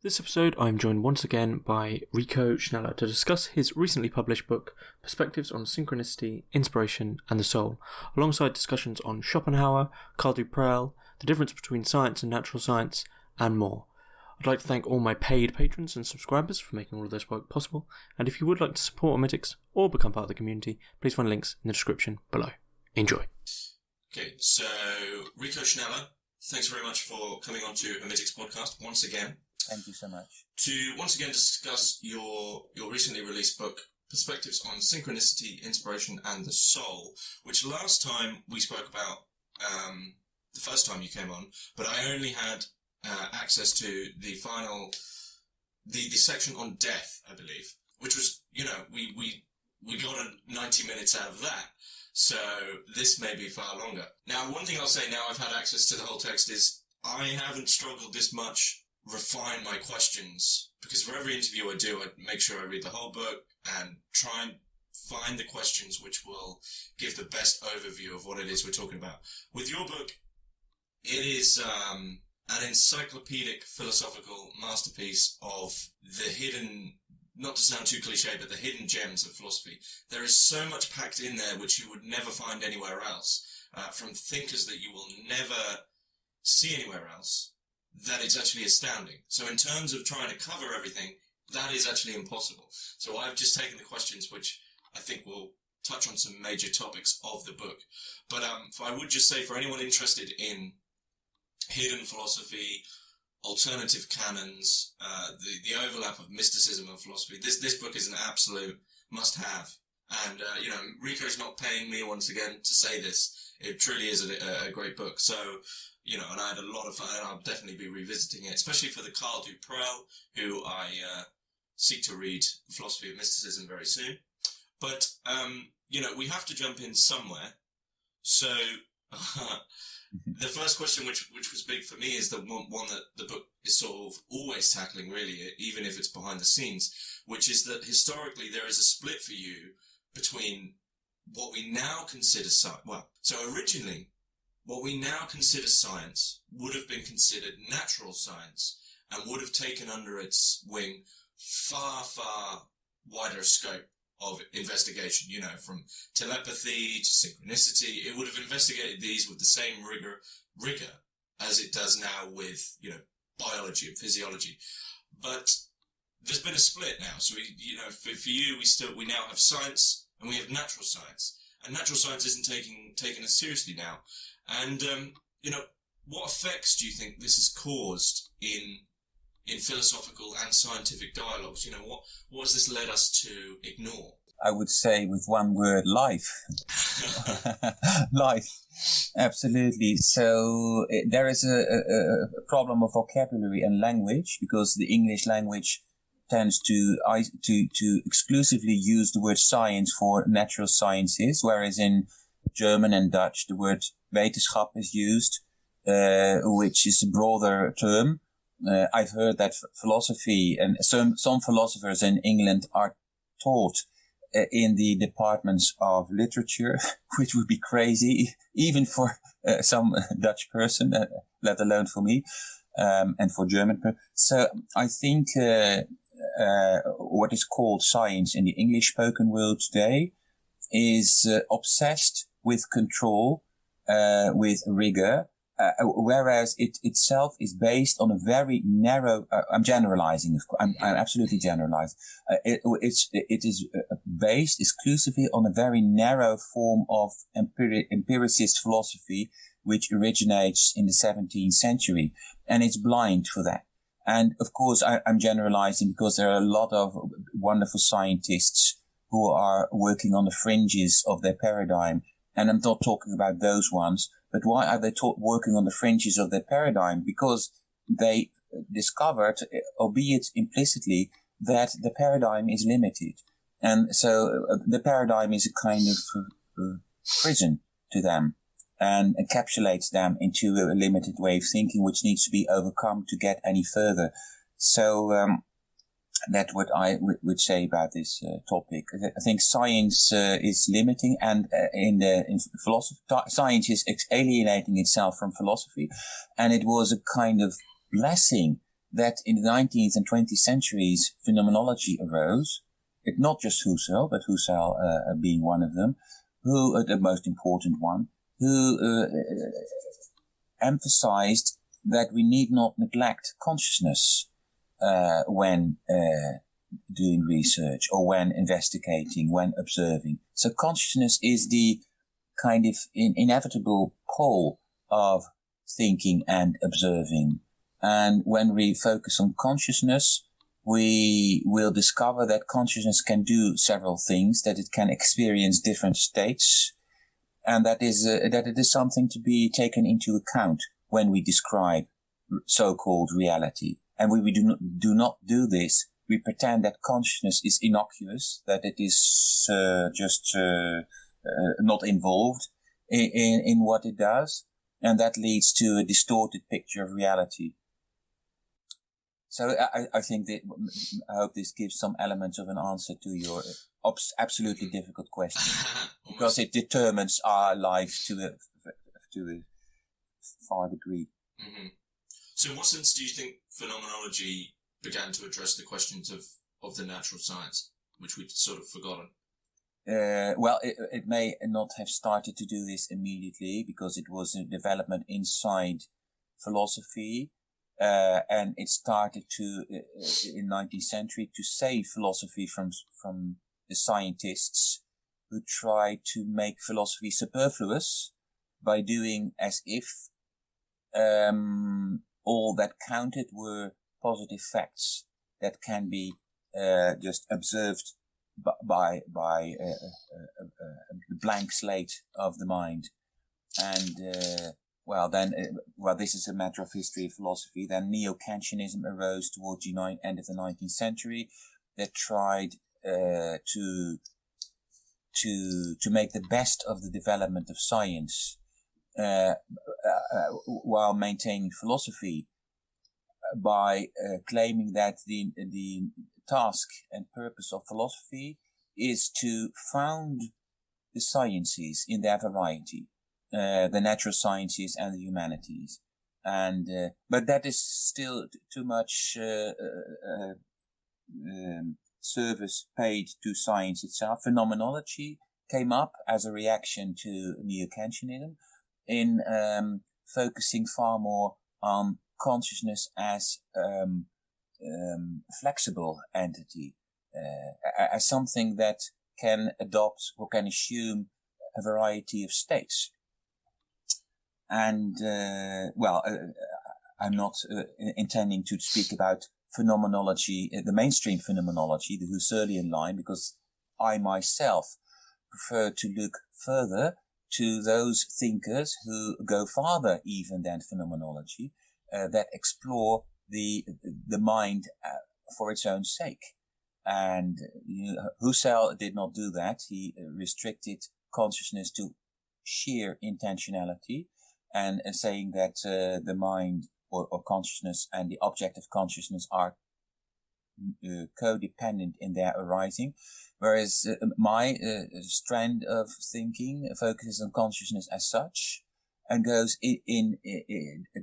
This episode, I'm joined once again by Rico Sneller to discuss his recently published book, Perspectives on Synchronicity, Inspiration, and the Soul, alongside discussions on Schopenhauer, Prel, the difference between science and natural science, and more. I'd like to thank all my paid patrons and subscribers for making all of this work possible, and if you would like to support Hermitix or become part of the community, please find links in the description below. Enjoy. Okay, so Rico Sneller, thanks very much for coming on to Hermitix podcast once again. Thank you so much. To once again discuss your recently released book, Perspectives on Synchronicity, Inspiration, and the Soul, which last time we spoke about, the first time you came on, but I only had access to the final, the section on death, I believe, which was, we got 90 minutes out of that. So this may be far longer. Now, one thing I'll say now I've had access to the whole text is I haven't struggled this much refine my questions, because for every interview I do, I make sure I read the whole book and try and find the questions which will give the best overview of what it is we're talking about. With your book, it is an encyclopedic philosophical masterpiece of the hidden, not to sound too cliche, but the hidden gems of philosophy. There is so much packed in there which you would never find anywhere else, from thinkers that you will never see anywhere else, that it's actually astounding. So in terms of trying to cover everything, that is actually impossible. So I've just taken the questions which I think will touch on some major topics of the book. But I would just say, for anyone interested in hidden philosophy, alternative canons, the overlap of mysticism and philosophy, this book is an absolute must-have. And, Rico's not paying me once again to say this. It truly is a great book. So, and I had a lot of fun, and I'll definitely be revisiting it, especially for the Carl du Prel, who I seek to read Philosophy of Mysticism very soon. But, we have to jump in somewhere. So, the first question, which was big for me, is the one that the book is sort of always tackling, really, even if it's behind the scenes, which is that historically there is a split for you between what we now consider science. Well, so originally, what we now consider science would have been considered natural science and would have taken under its wing far, far wider scope of investigation, from telepathy to synchronicity. It would have investigated these with the same rigor as it does now with, biology and physiology. But there's been a split now. So, for you, we now have science and we have natural science. And natural science isn't taken as seriously now. And, what effects do you think this has caused in philosophical and scientific dialogues? What has this led us to ignore? I would say with one word, life. Life. Absolutely. So there is a problem of vocabulary and language, because the English language tends to exclusively use the word science for natural sciences, whereas in German and Dutch the word wetenschap is used, which is a broader term. I've heard that philosophy and some philosophers in England are taught in the departments of literature, which would be crazy, even for some Dutch person, let alone for me, and for German. So I think what is called science in the English spoken world today is obsessed with control, with rigor, whereas it itself is based on a very narrow, I'm generalizing, of course, I'm absolutely generalized. It is based exclusively on a very narrow form of empiricist philosophy, which originates in the 17th century, and it's blind for that. And of course, I'm generalizing because there are a lot of wonderful scientists who are working on the fringes of their paradigm. And I'm not talking about those ones, but why are they working on the fringes of their paradigm? Because they discovered, albeit implicitly, that the paradigm is limited. And so the paradigm is a kind of prison to them and encapsulates them into a limited way of thinking, which needs to be overcome to get any further. So that's what I would say about this topic. I think science is limiting, and in philosophy, science is alienating itself from philosophy, and it was a kind of blessing that in the 19th and 20th centuries, phenomenology arose. It's not just Husserl, but Husserl being one of them, who the most important one, who emphasized that we need not neglect consciousness when doing research or when investigating, when observing. So consciousness is the kind of inevitable pole of thinking and observing. And when we focus on consciousness, we will discover that consciousness can do several things, that it can experience different states, and that it is something to be taken into account when we describe so-called reality. And we do not do this. We pretend that consciousness is innocuous, that it is just not involved in what it does, and that leads to a distorted picture of reality. So I think that, I hope this gives some elements of an answer to your absolutely difficult question, because it determines our life to a far degree. Mm-hmm. So in what sense do you think phenomenology began to address the questions of the natural science, which we'd sort of forgotten? Well, it may not have started to do this immediately, because it was a development inside philosophy. And it started to, in 19th century, to save philosophy from the scientists who tried to make philosophy superfluous by doing as if all that counted were positive facts that can be just observed by the blank slate of the mind. And this is a matter of history of philosophy. Then Neo-Kantianism arose towards the end of the 19th century that tried to make the best of the development of science while maintaining philosophy by claiming that the task and purpose of philosophy is to found the sciences in their variety. The natural sciences and the humanities, but that is still too much service paid to science itself. Phenomenology came up as a reaction to Neo-Kantianism in focusing far more on consciousness as flexible entity, as something that can adopt or can assume a variety of states. And, I'm not intending to speak about phenomenology, the mainstream phenomenology, the Husserlian line, because I myself prefer to look further to those thinkers who go farther even than phenomenology, that explore the mind for its own sake. And Husserl did not do that. He restricted consciousness to sheer intentionality, and saying that the mind or consciousness and the object of consciousness are codependent in their arising, whereas my strand of thinking focuses on consciousness as such and goes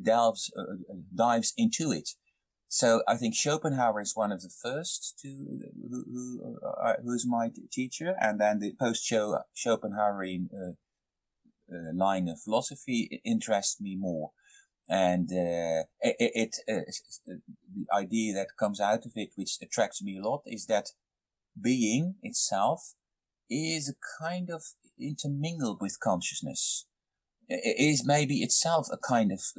dives into it. So I think Schopenhauer is one of the first who's my teacher, and then the post-Schopenhauerian line of philosophy interests me more. And the idea that comes out of it, which attracts me a lot, is that being itself is a kind of intermingled with consciousness. It is maybe itself a kind of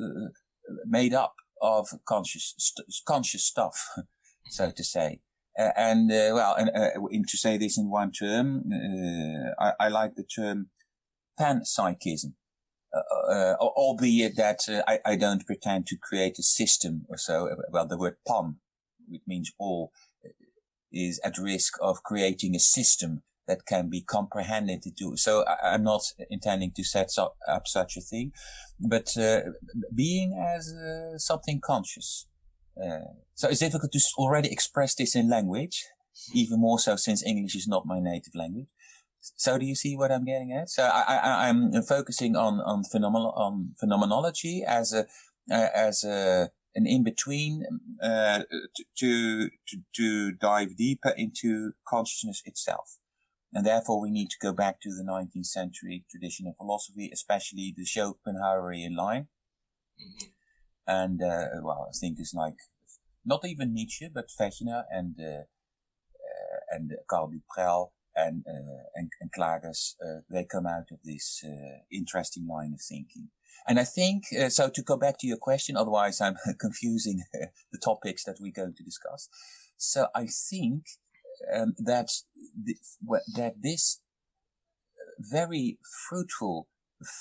made up of conscious stuff, so to say. To say this in one term, I like the term panpsychism, albeit that I don't pretend to create a system or so. Well, the word pan, which means all, is at risk of creating a system that can be comprehended to. So I'm not intending to set up such a thing, but being as something conscious. So it's difficult to already express this in language, even more so since English is not my native language. So do you see what I'm getting at? So I'm focusing on phenomenology as a an in-between to dive deeper into consciousness itself. And therefore we need to go back to the 19th century tradition of philosophy, especially the Schopenhauerian line. Mm-hmm. And, I think it's like, not even Nietzsche, but Wegener and Karl Prel and Klages, they come out of this interesting line of thinking. And I think, so to go back to your question, otherwise I'm confusing the topics that we're going to discuss. So I think that this very fruitful,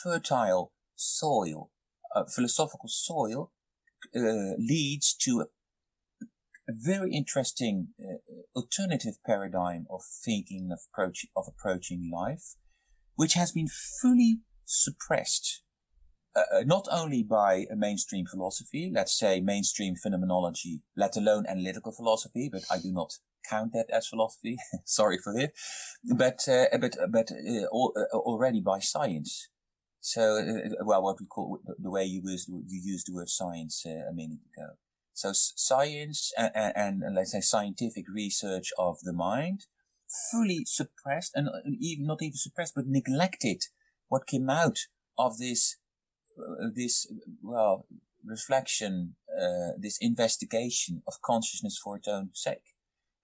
fertile soil, philosophical soil, leads to a very interesting alternative paradigm of thinking, of approaching life, which has been fully suppressed, not only by a mainstream philosophy, let's say mainstream phenomenology, let alone analytical philosophy, but I do not count that as philosophy. Sorry for this, but already by science. So, what we call the way you used the word science a minute ago. So science and let's say scientific research of the mind fully suppressed, and even not even suppressed, but neglected what came out of this reflection, this investigation of consciousness for its own sake.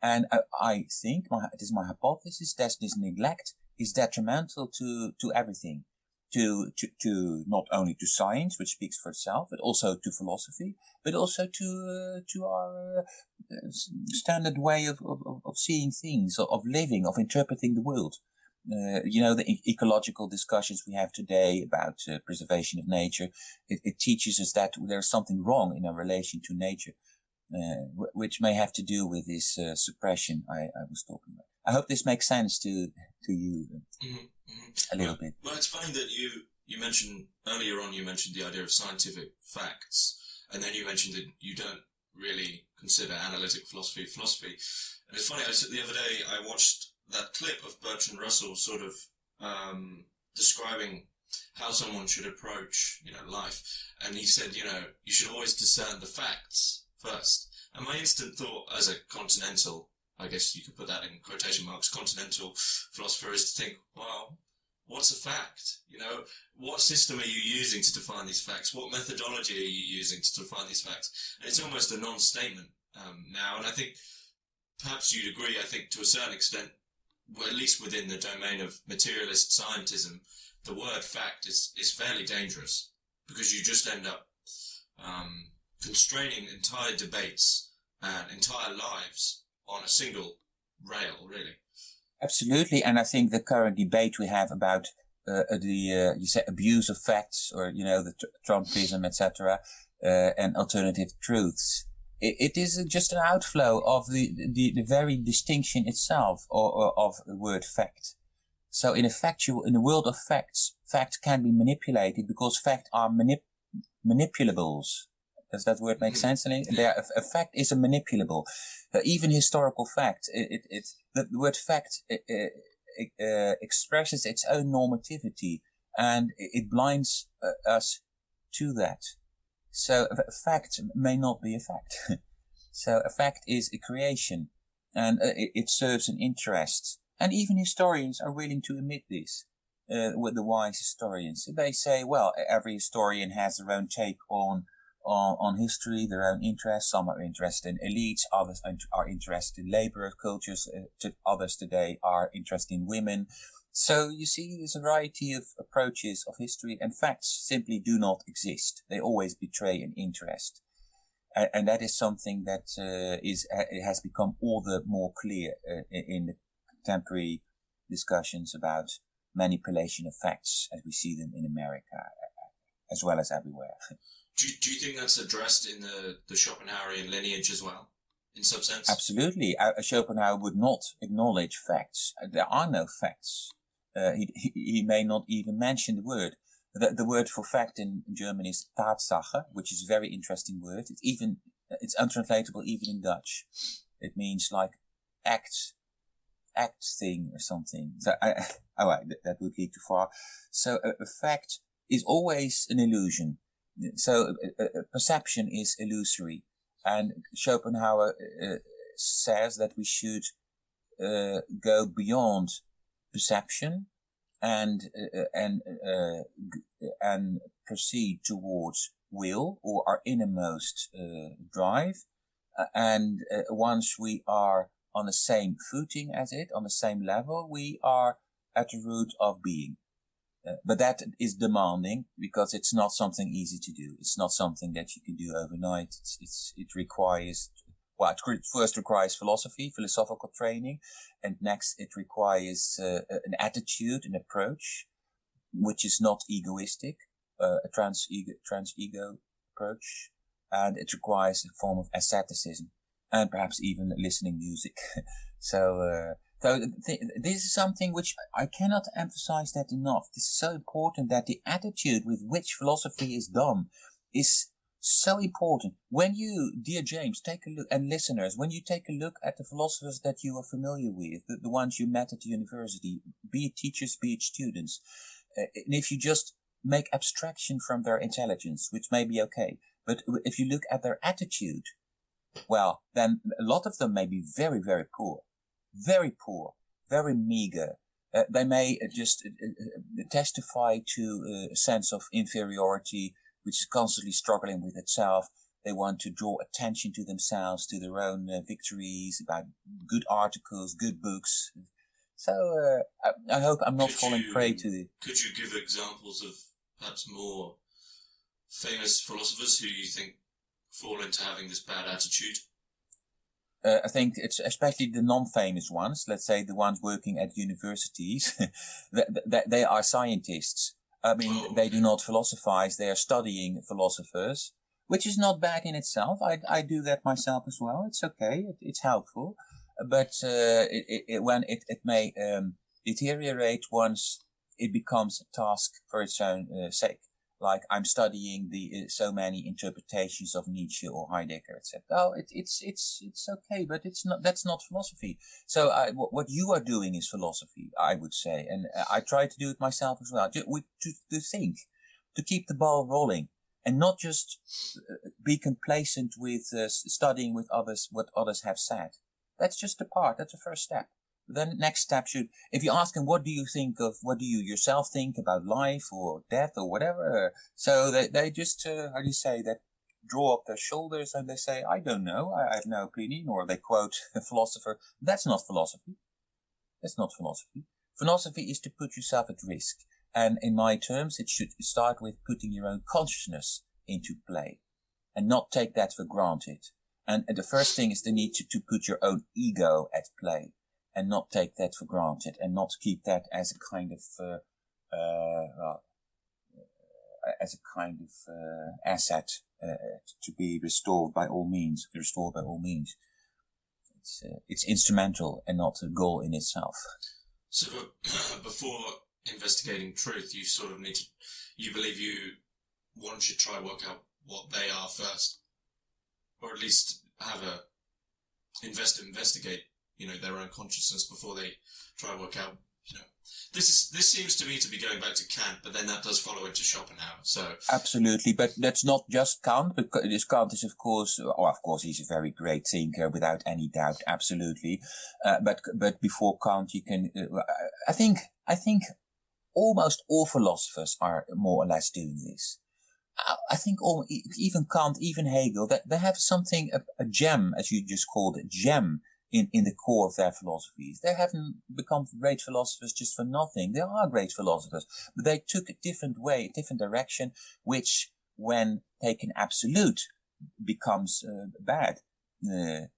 And I think it is my hypothesis that this neglect is detrimental to everything, to not only to science, which speaks for itself, but also to philosophy, but also to our standard way of seeing things, of living, of interpreting the world. The ecological discussions we have today about preservation of nature, it teaches us that there's something wrong in our relation to nature. Which may have to do with this suppression I was talking about. I hope this makes sense to you a little bit. Well, it's funny that you mentioned earlier on. You mentioned the idea of scientific facts, and then you mentioned that you don't really consider analytic philosophy. And it's funny. The other day I watched that clip of Bertrand Russell sort of describing how someone should approach life, and he said you should always discern the facts first. And my instant thought as a continental, I guess you could put that in quotation marks, continental philosopher, is to think, well, what's a fact? What system are you using to define these facts? What methodology are you using to define these facts? And it's almost a non-statement now. And I think perhaps you'd agree, I think to a certain extent, well, at least within the domain of materialist scientism, the word fact is fairly dangerous, because you just end up constraining entire debates and entire lives on a single rail, really. Absolutely, and I think the current debate we have about you say abuse of facts, or the Trumpism, etc., and alternative truths. It is just an outflow of the very distinction itself, or of the word fact. So in the world of facts, facts can be manipulated because facts are manipulables. Does that word make sense? A fact is a manipulable. Even historical fact, the word fact expresses its own normativity, and it blinds us to that. So a fact may not be a fact. So a fact is a creation, and it serves an interest. And even historians are willing to admit this. With the wise historians, they say, well, every historian has their own take on history, their own interests. Some are interested in elites, others are interested in labor cultures, others today are interested in women. So you see, there's a variety of approaches of history, and facts simply do not exist. They always betray an interest. And that is something that it has become all the more clear in the contemporary discussions about manipulation of facts as we see them in America, as well as everywhere. Do you think that's addressed in the Schopenhauerian lineage as well, in some sense? Absolutely. Schopenhauer would not acknowledge facts. There are no facts. He may not even mention the word. The word for fact in German is Tatsache, which is a very interesting word. It's untranslatable even in Dutch. It means like act thing or something. So that would lead too far. So a fact is always an illusion. perception is illusory, and Schopenhauer says that we should go beyond perception and proceed towards will, or our innermost drive. And once we are on the same footing as it, on the same level, we are at the root of being. But that is demanding, because it's not something easy to do. It's not something that you can do overnight. It requires, well, it first requires philosophical training, and next it requires an attitude, an approach, which is not egoistic, a trans-ego approach, and it requires a form of asceticism, and perhaps even listening music. So this is something which I cannot emphasize that enough. This is so important, that the attitude with which philosophy is done is so important. When you, dear James, take a look, and listeners, when you take a look at the philosophers that you are familiar with, the ones you met at the university, be it teachers, be it students, and if you just make abstraction from their intelligence, which may be okay, but if you look at their attitude, well, then a lot of them may be very, very poor, very meager. They may just testify to a sense of inferiority, which is constantly struggling with itself. They want to draw attention to themselves, to their own victories, about good articles, good books. So I hope I'm not falling prey to the... Could you give examples of perhaps more famous philosophers who you think fall into having this bad attitude? I think it's especially the non-famous ones, let's say the ones working at universities, they are scientists. I mean, They do not philosophize, they are studying philosophers, which is not bad in itself. I do that myself as well. It's okay, it's helpful. But when it may deteriorate once it becomes a task for its own sake. Like I'm studying the so many interpretations of Nietzsche or Heidegger, etc. Oh, it's okay, but it's not. That's not philosophy. So what you are doing is philosophy, I would say, and I try to do it myself as well. To think, to keep the ball rolling, and not just be complacent with studying with others what others have said. That's just a part. That's the first step. Then the next step should, if you ask them, what do you yourself think about life or death or whatever? So they just, how do you say, that draw up their shoulders and they say, I don't know, I have no opinion, or they quote a philosopher. That's not philosophy. That's not philosophy. Philosophy is to put yourself at risk. And in my terms, it should start with putting your own consciousness into play and not take that for granted. And the first thing is the need to put your own ego at play. And not take that for granted, and not keep that as a kind of asset to be restored by all means. It's instrumental and not a goal in itself. So before investigating truth, you sort of need to. You believe one should try work out what they are first, or at least have investigate. Their own consciousness before they try to work out, This seems to me to be going back to Kant, but then that does follow into Schopenhauer, so... Absolutely, but that's not just Kant, because Kant is, of course, he's a very great thinker, without any doubt, absolutely. But before Kant, you can... I think almost all philosophers are more or less doing this. I think even Kant, even Hegel, that they have something, a gem, as you just called it, gem, in the core of their philosophies. They haven't become great philosophers just for nothing. They are great philosophers, but they took a different way, a different direction, which, when taken absolute, becomes bad. And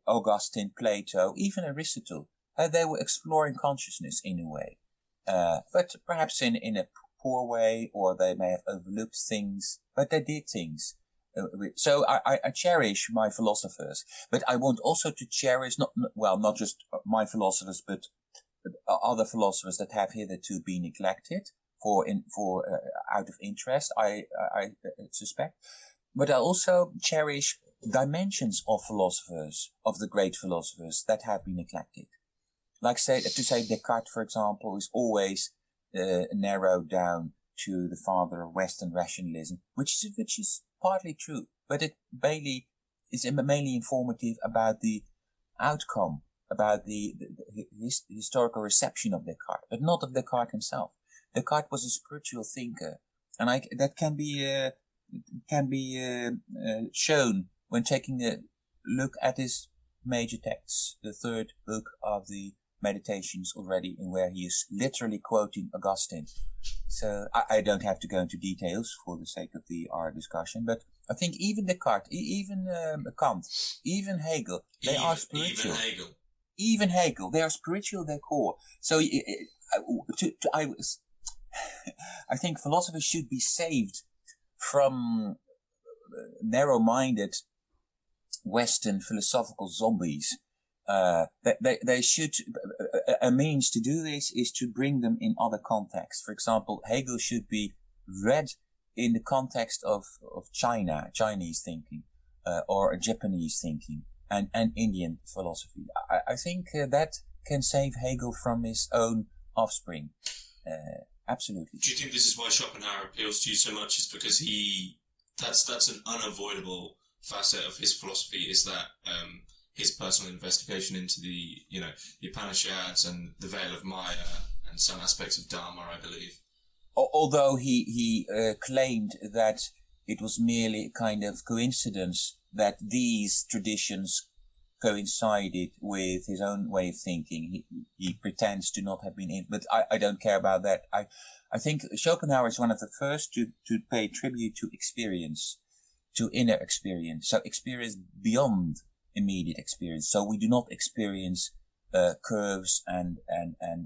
Augustine, Plato, even Aristotle, they were exploring consciousness in a way, but perhaps in a poor way, or they may have overlooked things, but they did things. So I cherish my philosophers, but I want also to cherish not just my philosophers, but other philosophers that have hitherto been neglected for out of interest. I suspect, but I also cherish dimensions of philosophers, of the great philosophers that have been neglected. Like to say Descartes, for example, is always narrowed down to the father of Western rationalism, which is partly true, but it mainly is mainly informative about the outcome, about the historical reception of Descartes, but not of Descartes himself. Descartes was a spiritual thinker, and that can be shown when taking a look at his major texts, the third book of the Meditations already, in where he is literally quoting Augustine. So I don't have to go into details for the sake of our discussion, but I think even Descartes, even Kant, even Hegel, they are spiritual. Even Hegel, they are spiritual at their core. So I think philosophy should be saved from narrow-minded Western philosophical zombies. They should, a means to do this is to bring them in other contexts. For example, Hegel should be read in the context of Chinese thinking, or Japanese thinking, and Indian philosophy. I think that can save Hegel from his own offspring. Absolutely. Do you think this is why Schopenhauer appeals to you so much? Is because that's an unavoidable facet of his philosophy, is that his personal investigation into the Upanishads and the Veil of Maya and some aspects of Dharma, I believe. Although he claimed that it was merely a kind of coincidence that these traditions coincided with his own way of thinking. He pretends to not have been in, but I don't care about that. I think Schopenhauer is one of the first to pay tribute to experience, to inner experience. So experience beyond immediate experience. So we do not experience curves and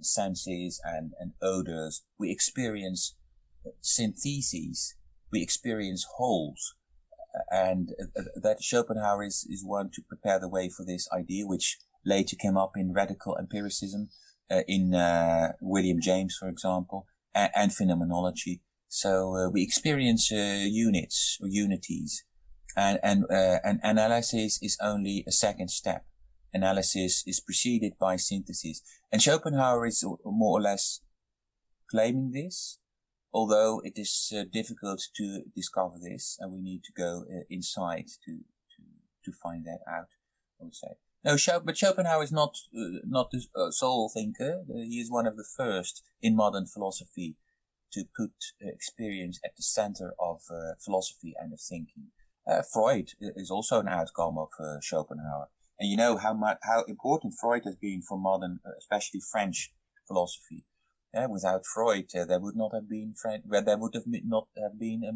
senses and odors. We experience syntheses. We experience wholes. And that Schopenhauer is one to prepare the way for this idea, which later came up in radical empiricism, in William James, for example, and phenomenology. So we experience units or unities, and analysis is only a second step. Analysis is preceded by synthesis, and Schopenhauer is more or less claiming this. Although it is difficult to discover this, and we need to go inside to find that out, I would say. No, but Schopenhauer is not the sole thinker. He is one of the first in modern philosophy to put experience at the center of philosophy and of thinking. Freud is also an outcome of Schopenhauer, and you know how important Freud has been for modern, especially French philosophy. Without Freud, there would not have been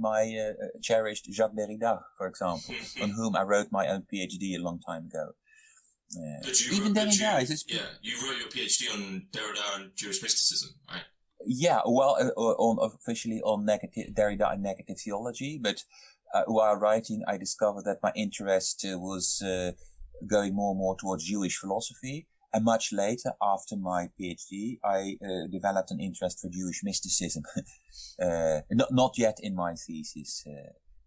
my cherished Jacques Derrida, for example, on whom I wrote my own PhD a long time ago. You wrote your PhD on Derrida and Jewish mysticism, right? Yeah, well, officially on Derrida and negative theology, but while writing, I discovered that my interest was going more and more towards Jewish philosophy. And much later, after my PhD, I developed an interest for Jewish mysticism. Not yet in my thesis,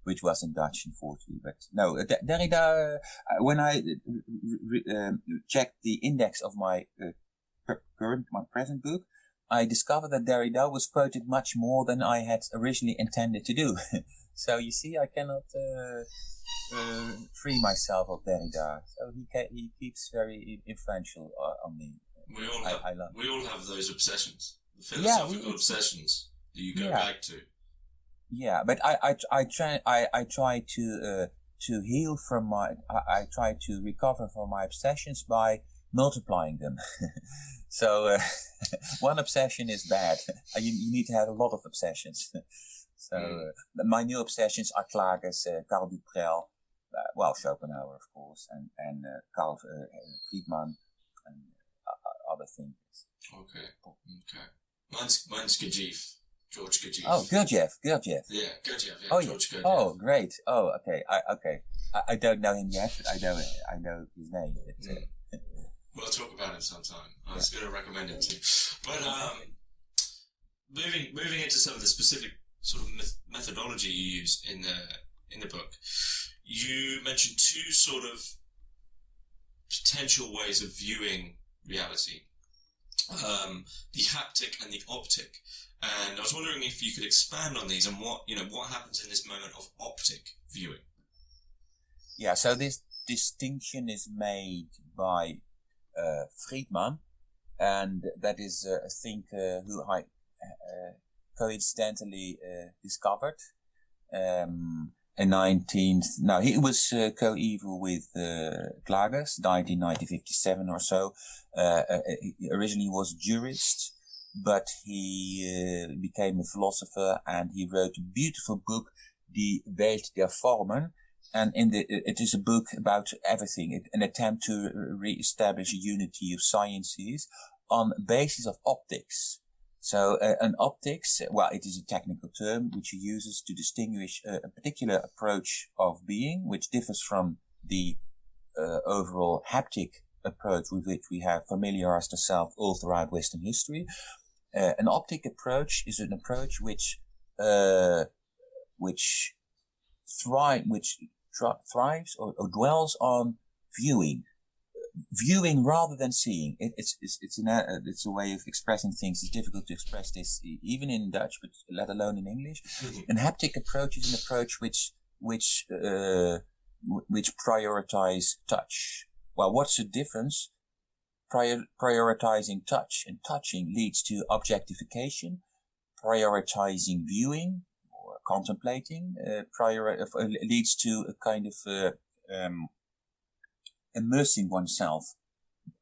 which was in Dutch, unfortunately. But no, Derrida, when I checked the index of my present book, I discovered that Derrida was quoted much more than I had originally intended to do. So you see, I cannot free myself of Derrida. So he keeps very influential on me. We all have those obsessions, the philosophical obsessions that you go back to. Yeah, but I try to heal from I try to recover from my obsessions by multiplying them. So one obsession is bad. You need to have a lot of obsessions. So my new obsessions are Klages, Karl du Prel, Schopenhauer, of course, and Karl Friedman and other thinkers. Okay. Mine's Gurdjieff, George Gurdjieff. Oh, Gurdjieff. Yeah, Gurdjieff. Yeah, Oh, George Gurdjieff. Oh, great. Oh, okay. I don't know him yet, but I know his name. We'll talk about it sometime. I was going to recommend it to you. But moving into some of the specific sort of methodology you use in the book, you mentioned two sort of potential ways of viewing reality. the haptic and the optic. And I was wondering if you could expand on these and what happens in this moment of optic viewing. Yeah, so this distinction is made by Friedman, and that is a thinker who I coincidentally discovered in 19th. Now he was coeval with Klages, died in 1957 or so. He originally was a jurist, but he became a philosopher, and he wrote a beautiful book, Die Welt der Formen. And it is a book about everything, an attempt to re-establish a unity of sciences on the basis of optics. So an optics, well, it is a technical term which he uses to distinguish a particular approach of being, which differs from the overall haptic approach with which we have familiarized ourselves all throughout Western history. An optic approach is an approach which thrives or dwells on viewing rather than seeing. It's a way of expressing things. It's difficult to express this even in Dutch, but let alone in English. An haptic approach is an approach which prioritize touch. Well, what's the difference? Prioritizing touch and touching leads to objectification. Prioritizing viewing or contemplating leads to a kind of immersing oneself,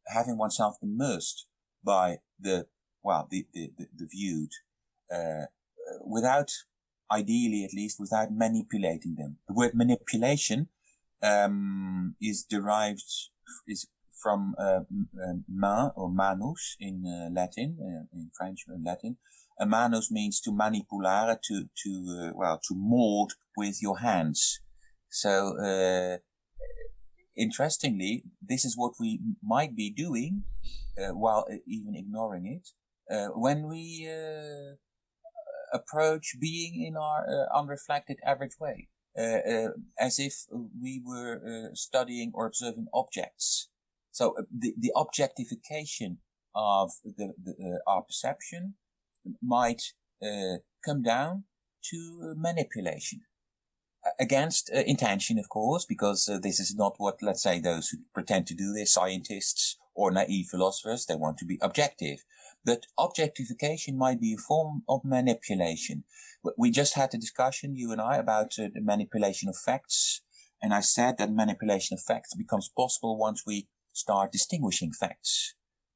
having oneself immersed by the viewed, without, ideally at least, without manipulating them. The word manipulation is from main or manus in Latin, in French and Latin. Manus means to manipulare, to mold with your hands. So, interestingly, this is what we might be doing, while even ignoring it, when we approach being in our unreflected average way, as if we were studying or observing objects. So the objectification of our perception might come down to manipulation. Against intention, of course, because this is not what, let's say, those who pretend to do this, scientists or naive philosophers, they want to be objective. But objectification might be a form of manipulation. We just had a discussion, you and I, about the manipulation of facts. And I said that manipulation of facts becomes possible once we start distinguishing facts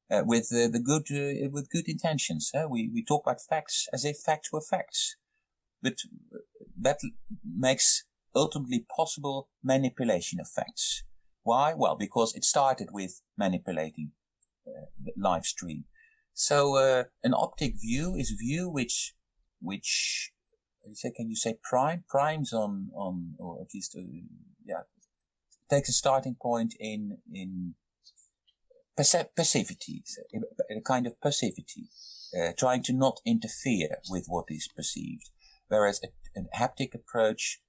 with good intentions. We talk about facts as if facts were facts. But that makes ultimately possible manipulation of facts. Why? Well, because it started with manipulating the live stream. So an optic view is a view which can you say primes on or at least takes a starting point in passivity, a kind of passivity, trying to not interfere with what is perceived. Whereas a haptic approach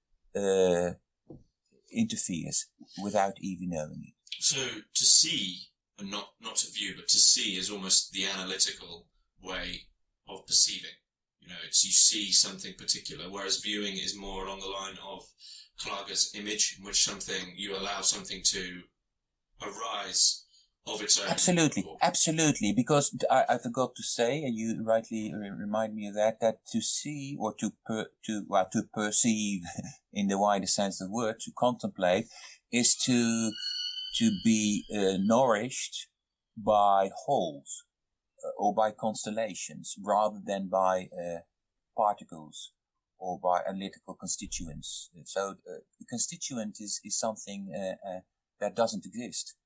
interferes without even knowing it. So to see, and not to view, but to see is almost the analytical way of perceiving. It's you see something particular, whereas viewing is more along the line of Klage's image, in which you allow something to arise of its own. Absolutely, because I forgot to say, and you rightly remind me of that to see or to perceive in the wider sense of the word, to contemplate, is to be nourished by wholes or by constellations rather than by particles or by analytical constituents. So the constituent is something that doesn't exist.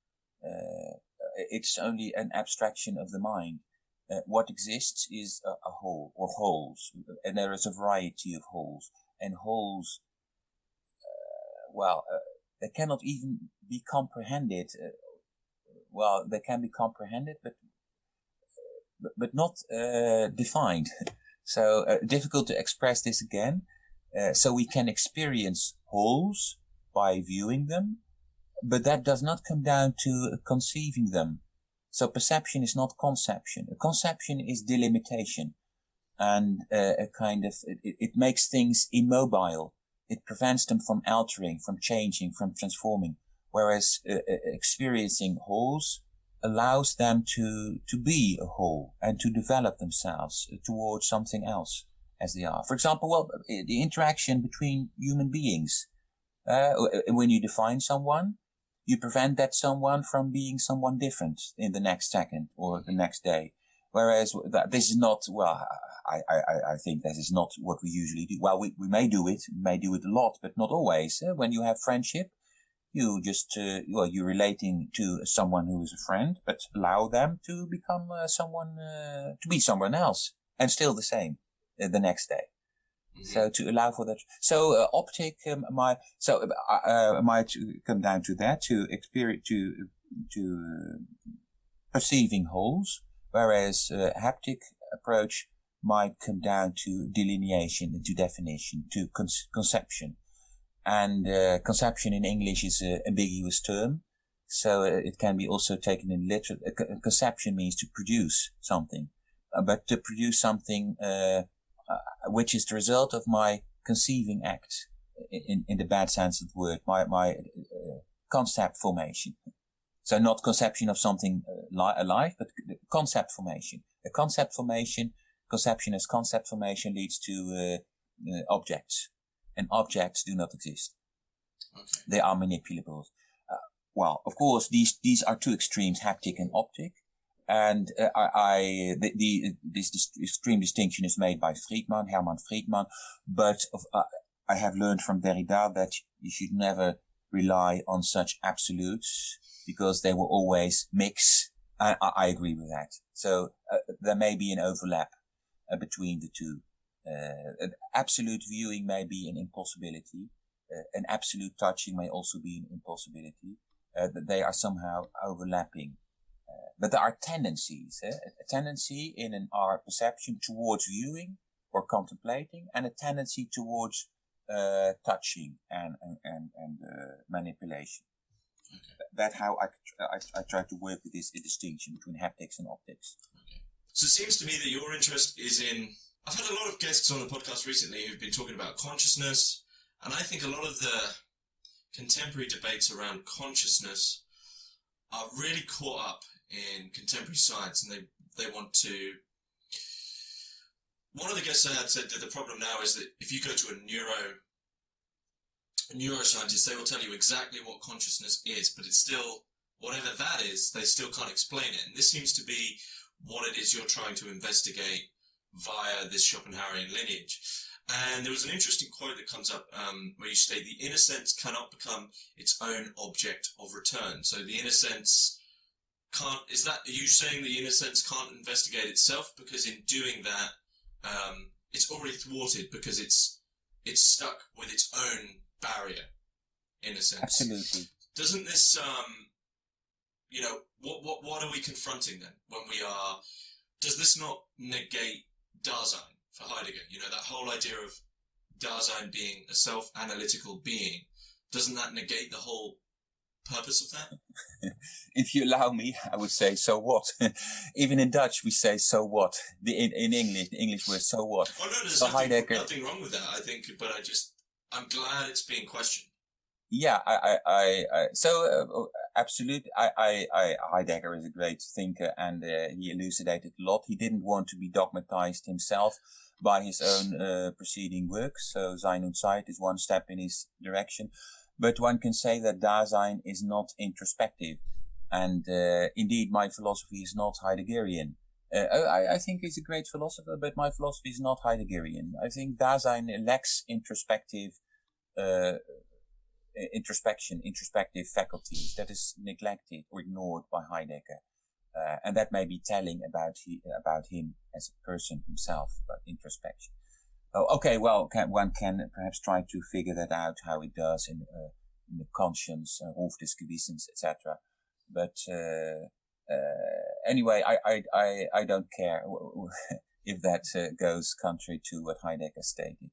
It's only an abstraction of the mind. What exists is a whole or wholes, and there is a variety of wholes. And wholes, they cannot even be comprehended. They can be comprehended, but not defined. So difficult to express this again. So we can experience wholes by viewing them, but that does not come down to conceiving them. So perception is not conception. A conception is delimitation, and a kind of it makes things immobile. It prevents them from altering, from changing, from transforming. Whereas experiencing wholes allows them to be a whole and to develop themselves towards something else as they are. For example, the interaction between human beings. When you define someone, you prevent that someone from being someone different in the next second or the next day. Whereas this is not, I think that is not what we usually do. Well, we may do it a lot, but not always. When you have friendship, you just, you're relating to someone who is a friend, but allow them to become to be someone else and still the same the next day. Mm-hmm. So to allow for that. So optic might come down to that, to experience, to perceiving wholes, whereas haptic approach might come down to delineation, to definition, to conception. And conception in English is an ambiguous term, so it can be also taken in literature. Conception means to produce something, but to produce something which is the result of my conceiving act, in the bad sense of the word, my concept formation. So not conception of something alive, but concept formation. A concept formation, conception as concept formation leads to objects. And objects do not exist. Okay. They are manipulable. Well, of course, these are two extremes, haptic and optic. And this extreme distinction is made by Herman Friedman. But I have learned from Derrida that you should never rely on such absolutes because they will always mix. I agree with that. So there may be an overlap between the two. Absolute viewing may be an impossibility. An absolute touching may also be an impossibility. They are somehow overlapping. But there are tendencies, a tendency in our perception towards viewing or contemplating, and a tendency towards touching and manipulation. Okay. That's how I try to work with this distinction between haptics and optics. Okay. So it seems to me that your interest is in... I've had a lot of guests on the podcast recently who've been talking about consciousness, and I think a lot of the contemporary debates around consciousness are really caught up in contemporary science, and they want to... One of the guests I had said that the problem now is that if you go to a neuroscientist, they will tell you exactly what consciousness is, but it's still, whatever that is, they still can't explain it. And this seems to be what it is you're trying to investigate via this Schopenhauerian lineage. And there was an interesting quote that comes up where you state the inner sense cannot become its own object of return. So the inner sense can't, are you saying the inner sense can't investigate itself? Because in doing that, it's already thwarted because it's stuck with its own barrier, in a sense. Absolutely. Doesn't this, what are we confronting then when we are, does this not negate Dasein for Heidegger? That whole idea of Dasein being a self-analytical being, doesn't that negate the whole purpose of that? If you allow me, I would say, so what? Even in Dutch, we say, so what? In English, the English word, so what? Oh, no, there's nothing wrong with that, I think, but I'm glad it's being questioned. Yeah, absolutely. Heidegger is a great thinker, and he elucidated a lot. He didn't want to be dogmatized himself by his own preceding works. So Sein und Zeit is one step in his direction. But one can say that Dasein is not introspective. And indeed, my philosophy is not Heideggerian. I think he's a great philosopher, but my philosophy is not Heideggerian. I think Dasein lacks introspective faculties that is neglected or ignored by Heidegger. And that may be telling about him as a person himself, about introspection. Oh, okay, well, one can perhaps try to figure that out, how it does in the conscience, Hof des Gewissens, etc. But anyway, I don't care if that goes contrary to what Heidegger stated.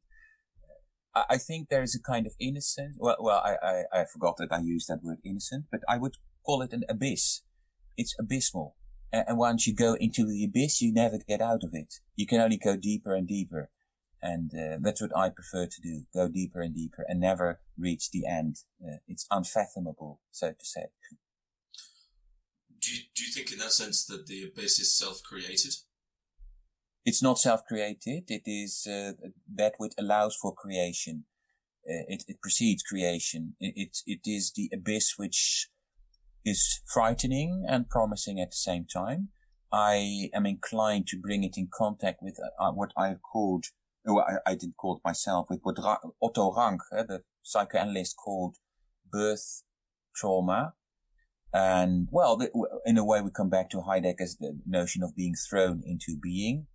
I think there is a kind of innocence. Well, I forgot that I used that word innocent, but I would call it an abyss. It's abysmal. And once you go into the abyss, you never get out of it. You can only go deeper and deeper. And that's what I prefer to do. Go deeper and deeper and never reach the end. It's unfathomable, so to say. Do you think in that sense that the abyss is self-created? It's not self-created. It is that which allows for creation. It precedes creation. It is the abyss which is frightening and promising at the same time. I am inclined to bring it in contact with what I've called, I didn't call it myself, with what Otto Rank, the psychoanalyst, called birth trauma. And, well, in a way we come back to Heidegger's notion of being thrown into being.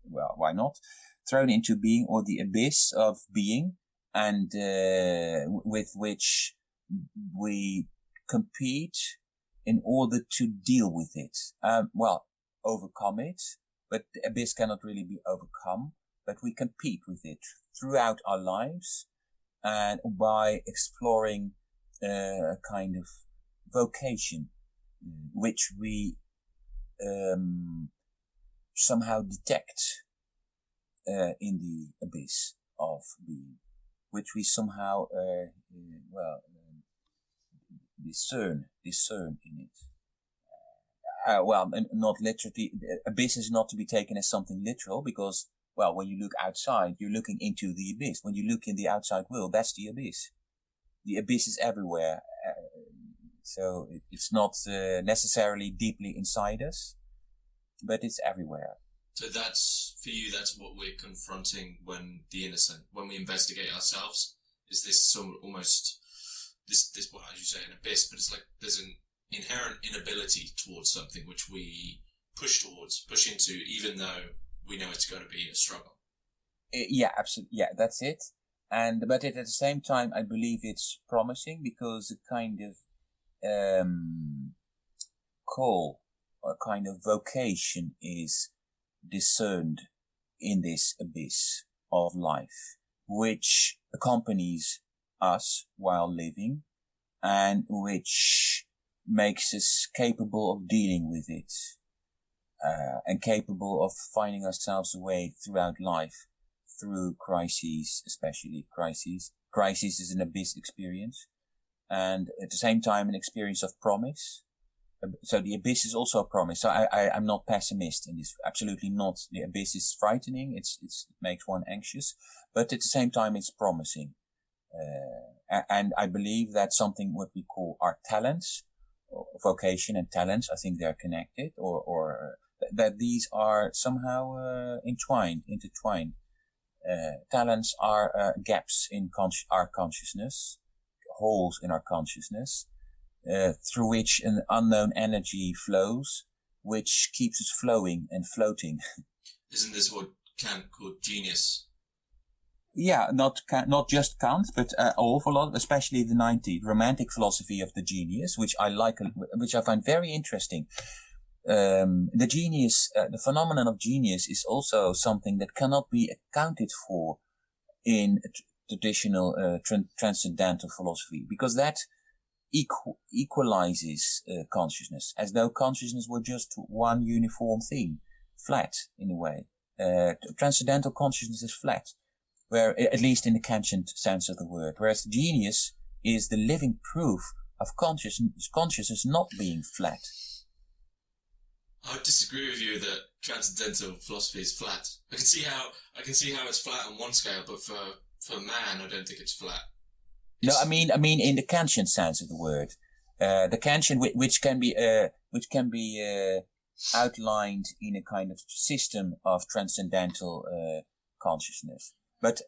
Well, why not? Thrown into being, or the abyss of being, and with which we compete in order to deal with it. Overcome it, but the abyss cannot really be overcome, but we compete with it throughout our lives, and by exploring a kind of vocation, which we somehow detect in the abyss of being, which we somehow discern in it. Not literally. Abyss is not to be taken as something literal, because, well, when you look outside, you're looking into the abyss. When you look in the outside world, that's the abyss. The abyss is everywhere. So it's not necessarily deeply inside us, but it's everywhere. So that's, for you, that's what we're confronting when when we investigate ourselves. Is this almost this what, as you say, an abyss, but it's like there's an inherent inability towards something which we push into, even though we know it's going to be a struggle. Yeah, absolutely. Yeah, that's it. But at the same time, I believe it's promising, because a kind of call, or a kind of vocation is discerned in this abyss of life, which accompanies us while living, and which makes us capable of dealing with it, and capable of finding ourselves a way throughout life, through crises, especially crises. Crisis is an abyss experience, and at the same time an experience of promise. So the abyss is also a promise. So I'm not pessimist in this. Absolutely not. The abyss is frightening. It makes one anxious, but at the same time it's promising. And I believe that something what we call our talents, or vocation and talents, I think they're connected, or that these are somehow intertwined. Talents are gaps in our consciousness, holes in our consciousness, through which an unknown energy flows, which keeps us flowing and floating. Isn't this what Kant called genius? Yeah, not just Kant, but an awful lot, especially the 90s romantic philosophy of the genius, which I like, which I find very interesting. The genius, the phenomenon of genius is also something that cannot be accounted for in traditional transcendental philosophy, because that equalizes consciousness, as though consciousness were just one uniform thing, flat in a way. Transcendental consciousness is flat, where, at least in the Kantian sense of the word, whereas genius is the living proof of consciousness not being flat. I would disagree with you that transcendental philosophy is flat. I can see how it's flat on one scale, but for man, I don't think it's flat. No, I mean in the Kantian sense of the word, the Kantian which can be outlined in a kind of system of transcendental consciousness. But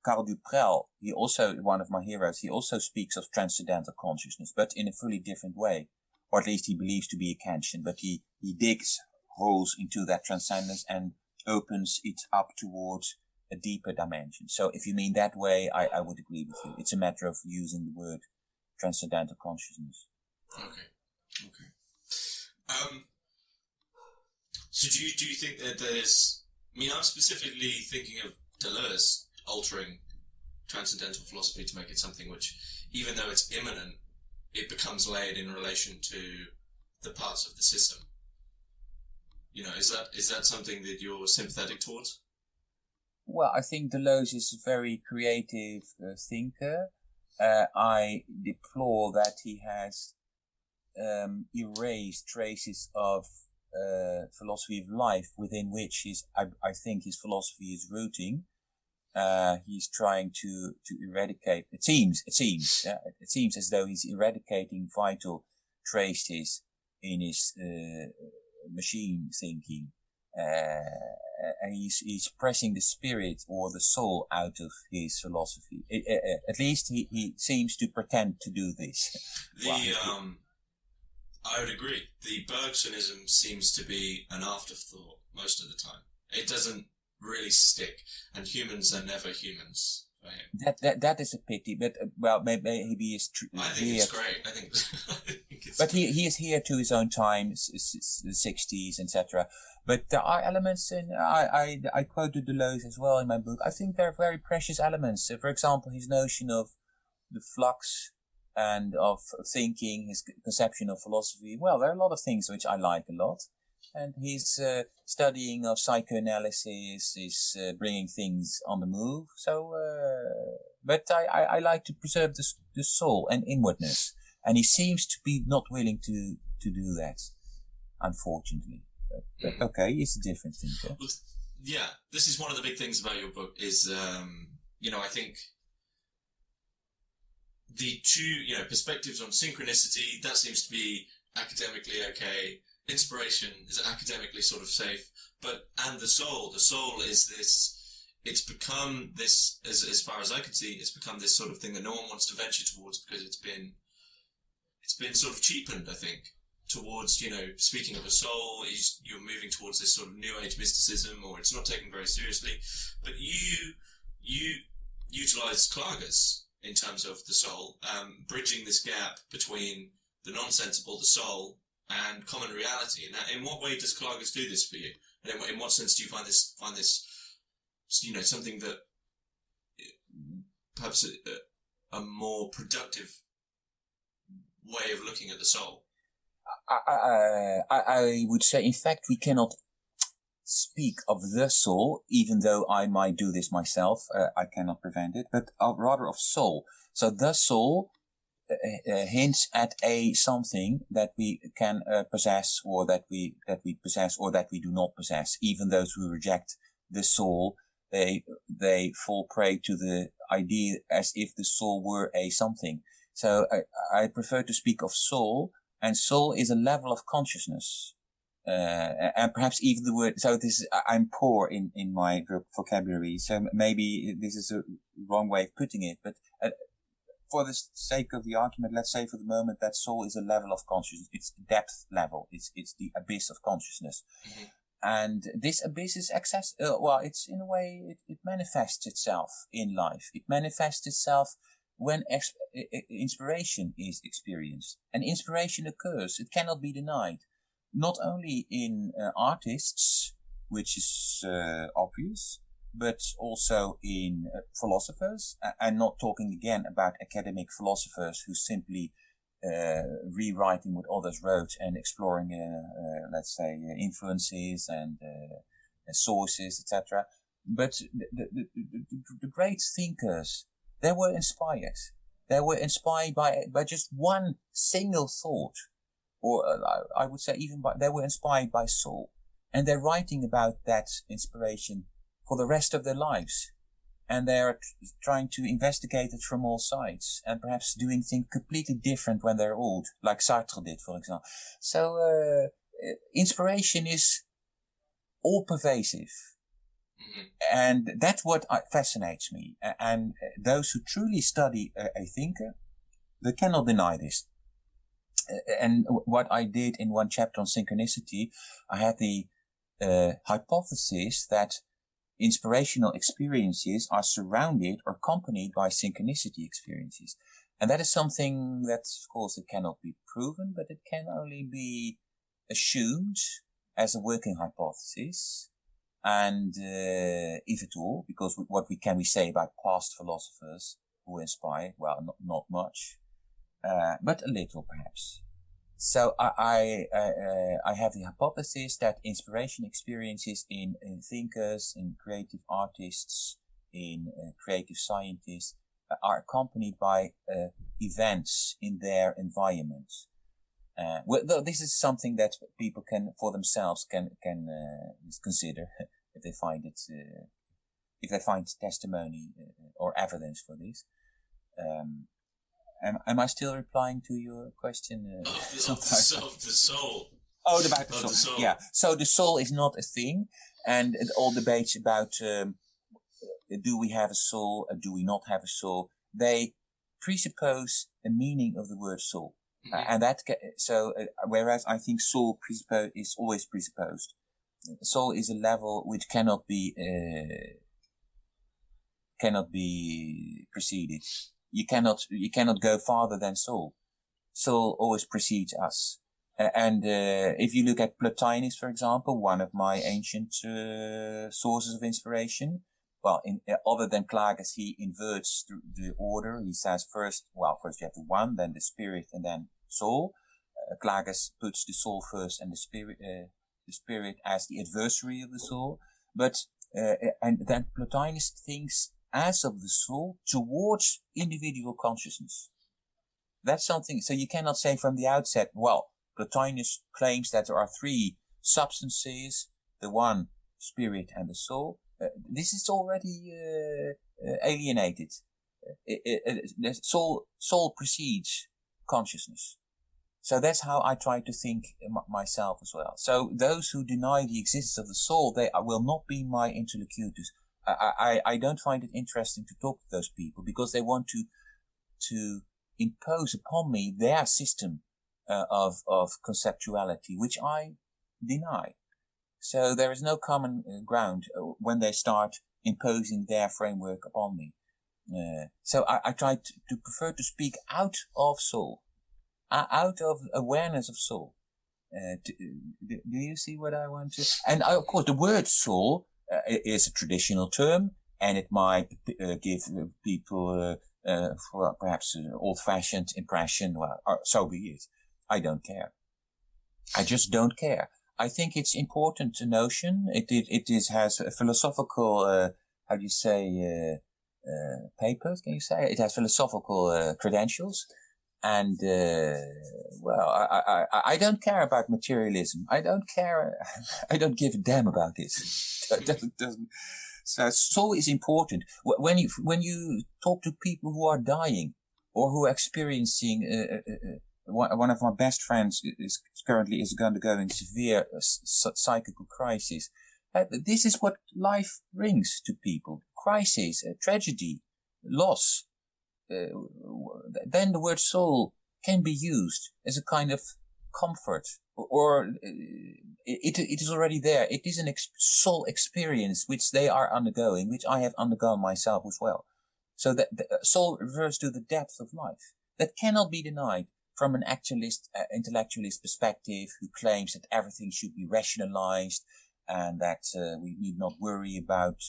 Karl du Prel, he also, one of my heroes, he also speaks of transcendental consciousness, but in a fully different way. Or at least he believes to be a Kantian, but he digs holes into that transcendence and opens it up towards a deeper dimension. So if you mean that way, I would agree with you. It's a matter of using the word transcendental consciousness. Okay. So do you think that there's... I mean, I'm specifically thinking of Deleuze altering transcendental philosophy to make it something which, even though it's immanent, it becomes layered in relation to the parts of the system. You know, is that something that you're sympathetic towards? Well, I think Deleuze is a very creative thinker. I deplore that he has erased traces of philosophy of life within which I think his philosophy is rooting. He's trying to eradicate. It seems as though he's eradicating vital traces in his machine thinking. And he's pressing the spirit or the soul out of his philosophy. At least he seems to pretend to do this. I would agree. The Bergsonism seems to be an afterthought most of the time. It doesn't really stick, and humans are never humans for him. That is a pity, but well, maybe he is. I think it's great. I think it's. But he is here to his own time, the 60s, etc. But there are elements in. I quoted Deleuze as well in my book. I think there are very precious elements. For example, his notion of the flux and of thinking, his conception of philosophy. Well, there are a lot of things which I like a lot. And his studying of psychoanalysis is bringing things on the move. So, but I like to preserve the soul and inwardness. And he seems to be not willing to do that, unfortunately. But okay, it's a different thing. Well, yeah, this is one of the big things about your book is, I think the two, perspectives on synchronicity, that seems to be academically okay. Inspiration is academically sort of safe, and the soul is this, it's become this, as far as I can see, it's become this sort of thing that no one wants to venture towards because it's been sort of cheapened, I think, towards, speaking of a soul, you're moving towards this sort of new age mysticism, or it's not taken very seriously. But you utilize Klages in terms of the soul, bridging this gap between the non-sensible, the soul, and common reality. And in what way does Klages do this for you? And in what sense do you find this, something that perhaps a more productive way of looking at the soul? I would say, in fact, we cannot speak of the soul, even though I might do this myself. I cannot prevent it, but rather of soul. So the soul hints at a something that we can possess, or that we possess, or that we do not possess. Even those who reject the soul, they fall prey to the idea as if the soul were a something. So I prefer to speak of soul, and soul is a level of consciousness, and perhaps even the word. So this is, I'm poor in my vocabulary, so maybe this is a wrong way of putting it, but. For the sake of the argument, let's say for the moment that soul is a level of consciousness. It's depth level. It's the abyss of consciousness. Mm-hmm. And this abyss is it's in a way, it manifests itself in life. It manifests itself when inspiration is experienced. And inspiration occurs. It cannot be denied. Not only in artists, which is obvious, but also in philosophers, and not talking again about academic philosophers who simply rewriting what others wrote and exploring, let's say, influences and sources, etc. But the great thinkers, they were inspired. They were inspired by just one single thought, or I would say they were inspired by soul, and they're writing about that inspiration for the rest of their lives, and they're trying to investigate it from all sides, and perhaps doing things completely different when they're old, like Sartre did, for example. So inspiration is all pervasive, and that's what fascinates me. And those who truly study a thinker, they cannot deny this. And what I did in one chapter on synchronicity, I had the hypothesis that inspirational experiences are surrounded or accompanied by synchronicity experiences. And that is something that, of course, it cannot be proven, but it can only be assumed as a working hypothesis. And if at all, because what can we say about past philosophers who inspire? Well, not much. but a little perhaps. So I have the hypothesis that inspiration experiences in thinkers, in creative artists, in creative scientists are accompanied by events in their environment. Well, this is something that people can, for themselves, can consider if they find it, if they find testimony or evidence for this. Am I still replying to your question? Of the soul. Oh, about the soul. Yeah. So the soul is not a thing, and all debates about do we have a soul or do we not have a soul, they presuppose a meaning of the word soul. And that whereas I think soul is always presupposed. Soul is a level which cannot be preceded. You cannot go farther than soul. Soul always precedes us. And if you look at Plotinus, for example, one of my ancient sources of inspiration, well, other than Klages, he inverts the order. He says first you have the one, then the spirit, and then soul. Klages puts the soul first and the spirit as the adversary of the soul. But and then Plotinus thinks as of the soul towards individual consciousness. That's something. So you cannot say from the outset, well, Plotinus claims that there are three substances: the one, spirit, and the soul. This is already alienated. The soul precedes consciousness. So that's how I try to think myself as well. So those who deny the existence of the soul, they will not be my interlocutors. I don't find it interesting to talk to those people because they want to impose upon me their system of conceptuality, which I deny. So there is no common ground when they start imposing their framework upon me. So I try to prefer to speak out of soul, out of awareness of soul. Do you see what I want to? And of course, the word soul is a traditional term, and it might give people perhaps an old-fashioned impression. Well, so be it. I don't care. I just don't care. I think it's important notion. It has a philosophical, papers, can you say? It has philosophical credentials. And, I don't care about materialism. I don't care. I don't give a damn about this. So soul is important. When you talk to people who are dying or who are experiencing, one of my best friends is currently undergoing severe psychical crisis. This is what life brings to people: crisis, tragedy, loss. Then the word soul can be used as a kind of comfort, or it is already there. It is an soul experience which they are undergoing, which I have undergone myself as well. So that the soul refers to the depth of life that cannot be denied from an intellectualist perspective, who claims that everything should be rationalized and that we need not worry about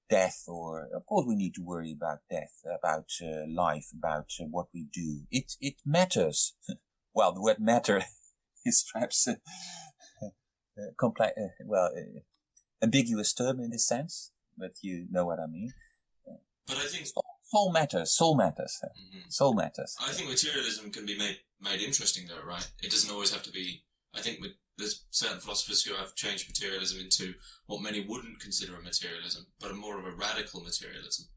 death, or of course we need to worry about death, about life, about what we do. It matters. Well, the word matter is perhaps ambiguous term in this sense, but you know what I mean. But I think soul matters. Soul matters. Mm-hmm. Soul matters. I think materialism can be made interesting, though, right? It doesn't always have to be. I think there's certain philosophers who have changed materialism into what many wouldn't consider a materialism, but a more of a radical materialism.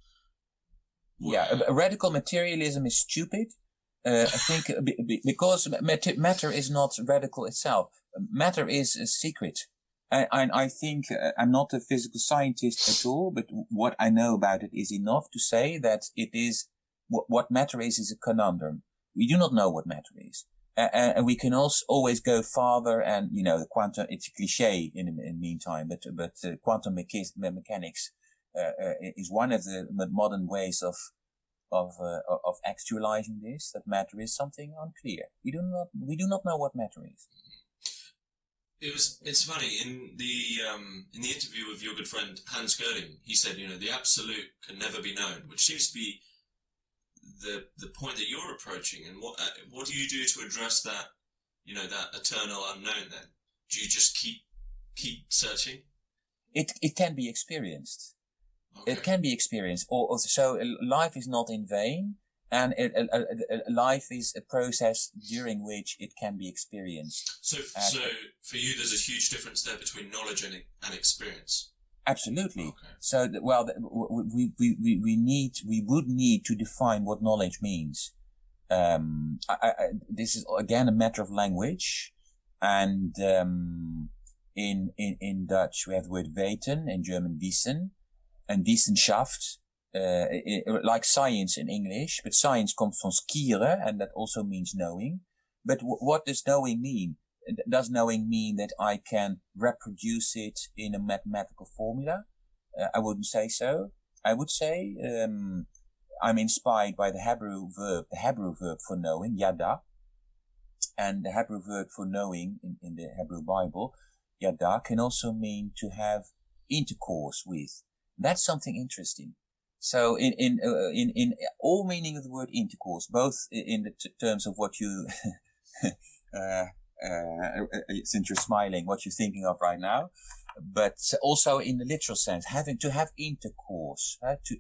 Yeah, a radical materialism is stupid. I think because matter is not radical itself. Matter is a secret. I think I'm not a physical scientist at all, but what I know about it is enough to say that it is what matter is a conundrum. We do not know what matter is. And we can also always go farther, and the quantum, it's a cliche in the meantime, but quantum mechanics is one of the modern ways of actualizing this, that matter is something unclear. We do not know what matter is. It's funny, in the interview with your good friend Hans Göring, he said, the absolute can never be known, which seems to be the point that you're approaching, and what do you do to address that, that eternal unknown? Then do you just keep searching? It can be experienced. Okay. It can be experienced. So life is not in vain, and life is a process during which it can be experienced. So for you, there's a huge difference there between knowledge and experience. Absolutely. Okay. So, we would need to define what knowledge means. This is again a matter of language, and in Dutch we have the word weten, in German wissen, and Wissenschaft, like science in English, but science comes from skieren, and that also means knowing. But what does knowing mean? Does knowing mean that I can reproduce it in a mathematical formula? I wouldn't say so. I would say I'm inspired by the Hebrew verb for knowing, yada. And the Hebrew verb for knowing in the Hebrew Bible, yada, can also mean to have intercourse with. That's something interesting. So in all meaning of the word intercourse, both in the terms of what you since you're smiling, what you're thinking of right now, but also in the literal sense, having to have intercourse, to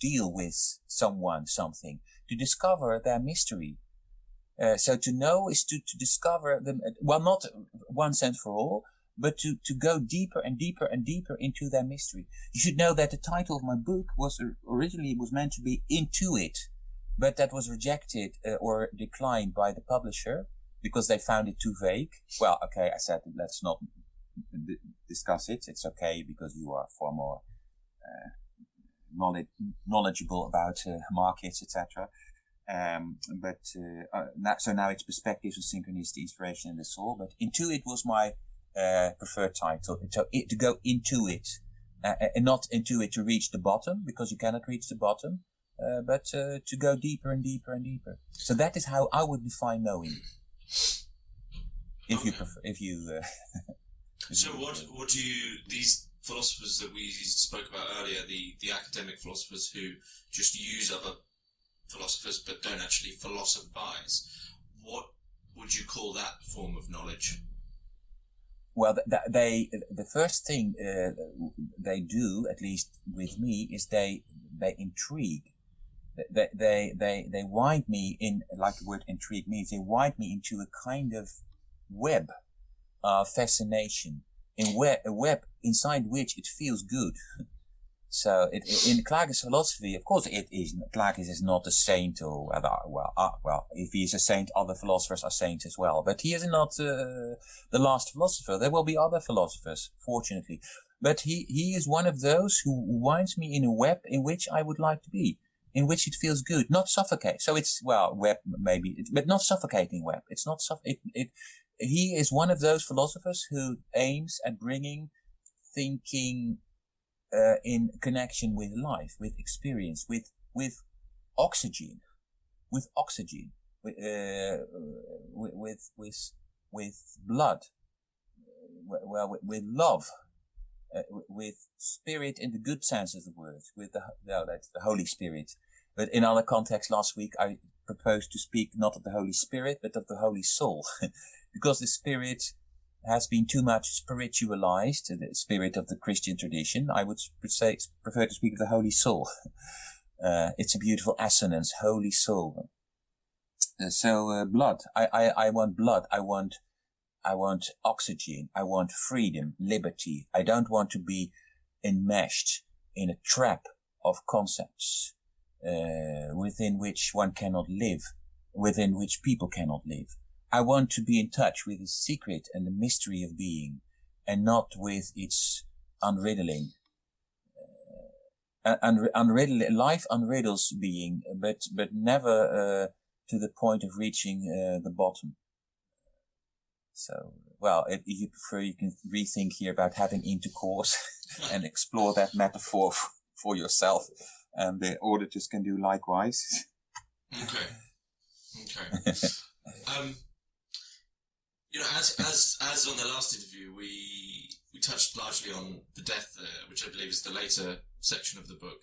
deal with someone, something, to discover their mystery. So to know is to discover them, not once and for all, but to go deeper and deeper and deeper into their mystery. You should know that the title of my book was originally meant to be Into It, but that was rejected or declined by the publisher, because they found it too vague. Well, okay, I said, let's not discuss it. It's okay, because you are far more knowledgeable about markets, etc. Now it's Perspectives on Synchronicity, Inspiration, and the Soul. But Into It was my preferred title. To go into it, and not into it to reach the bottom, because you cannot reach the bottom, but to go deeper and deeper and deeper. So that is how I would define knowing. So what do these philosophers that we spoke about earlier, the academic philosophers who just use other philosophers but don't actually philosophize, what would you call that form of knowledge? Well, the first thing they do, at least with me, is they intrigue. They wind me in, like the word intrigue means, they wind me into a kind of web of fascination, a web inside which it feels good. So in Klages' philosophy, of course, Klages is not a saint, or if he is a saint, other philosophers are saints as well. But he is not the last philosopher. There will be other philosophers, fortunately. But he is one of those who winds me in a web in which I would like to be, in which it feels good, not suffocate. So it's, web maybe, but not suffocating web. It's not he is one of those philosophers who aims at bringing thinking in connection with life, with experience, with oxygen, with blood, with love, with spirit in the good sense of the word, that's the Holy Spirit. But in other contexts, last week I proposed to speak not of the Holy Spirit, but of the Holy Soul, because the Spirit has been too much spiritualized, the spirit of the Christian tradition. I would prefer to speak of the Holy Soul. It's a beautiful assonance, Holy Soul. Blood. I want blood. I want oxygen. I want freedom, liberty. I don't want to be enmeshed in a trap of concepts within which one cannot live, within which people cannot live. I want to be in touch with the secret and the mystery of being, and not with its unriddling. Life unriddles being, but never to the point of reaching the bottom. So, if you prefer, you can rethink here about having intercourse and explore that metaphor for yourself, and the auditors can do likewise. Okay. As on the last interview, we touched largely on the death, which I believe is the later section of the book.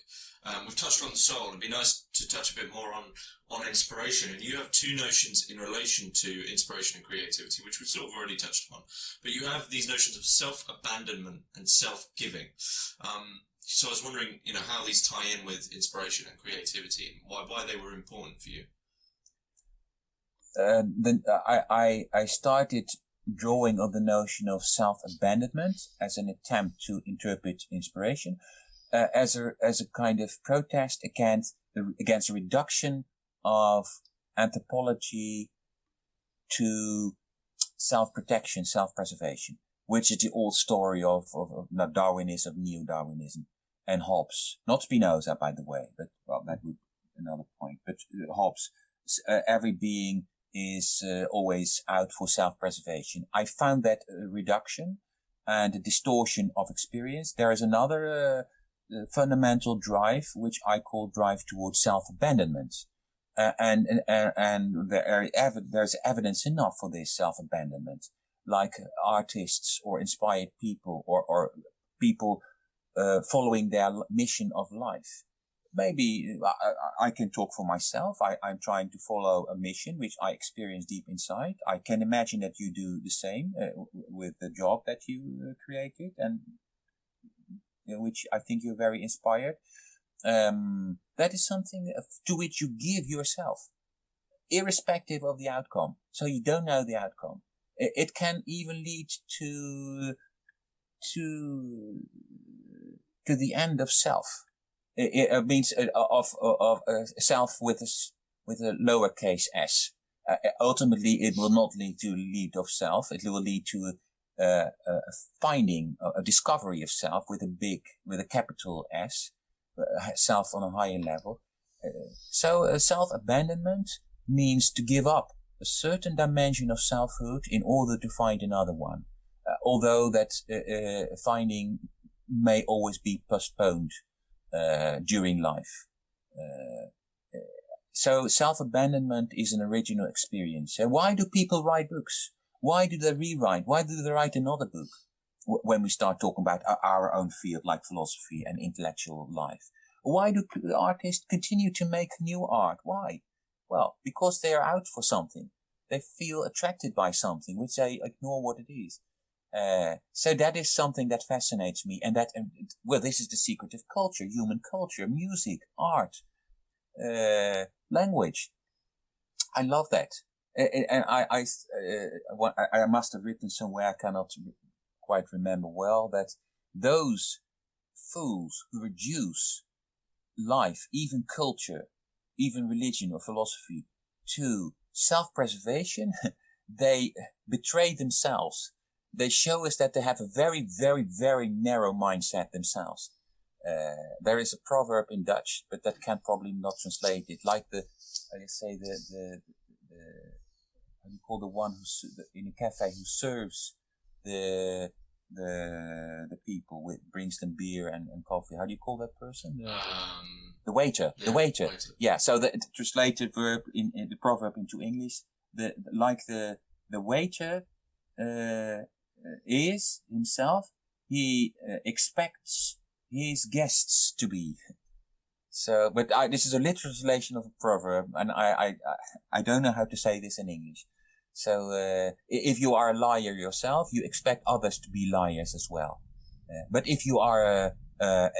We've touched on the soul. It'd be nice to touch a bit more on inspiration. And you have two notions in relation to inspiration and creativity, which we've sort of already touched upon. But you have these notions of self-abandonment and self-giving. So I was wondering, how these tie in with inspiration and creativity, and why they were important for you. Then I started drawing on the notion of self-abandonment as an attempt to interpret inspiration, as a kind of protest against the reduction of anthropology to self-protection, self-preservation, which is the old story of Darwinism, neo-Darwinism, and Hobbes. Not Spinoza, by the way, but that would be another point. But Hobbes, every being is always out for self-preservation. I found that a reduction and a distortion of experience. There is another fundamental drive, which I call drive towards self-abandonment. And there's evidence enough for this self-abandonment, like artists or inspired people or people following their mission of life. Maybe I can talk for myself. I'm trying to follow a mission which I experience deep inside. I can imagine that you do the same with the job that you created, and which I think you're very inspired. That is something to which you give yourself, irrespective of the outcome. So you don't know the outcome. It can even lead to the end of self. It means of self with a lowercase s. Ultimately, it will not lead to lead of self. It will lead to a finding, a discovery of self with a capital S, self on a higher level. So self-abandonment means to give up a certain dimension of selfhood in order to find another one. Although that finding may always be postponed during life. So self-abandonment is an original experience. And why do people write books? Why do they rewrite? Why do they write another book? When we start talking about our own field, like philosophy and intellectual life. Why do artists continue to make new art? Why? Well, because they are out for something. They feel attracted by something, which they ignore what it is. So that is something that fascinates me, and this is the secret of culture, human culture, music, art, language. I love that. And I must have written somewhere, I cannot quite remember well, that those fools who reduce life, even culture, even religion or philosophy, to self-preservation, they betray themselves. They show us that they have a very, very, very narrow mindset themselves. There is a proverb in Dutch, but that can probably not translate it. Like how do you call the one in a cafe who serves the people, brings them beer and coffee. How do you call that person? The waiter. Yeah, the waiter. Yeah. So the translated verb in the proverb into English, the waiter is himself. He expects his guests to be. So, but this is a literal translation of a proverb, and I don't know how to say this in English. So, if you are a liar yourself, you expect others to be liars as well. But if you are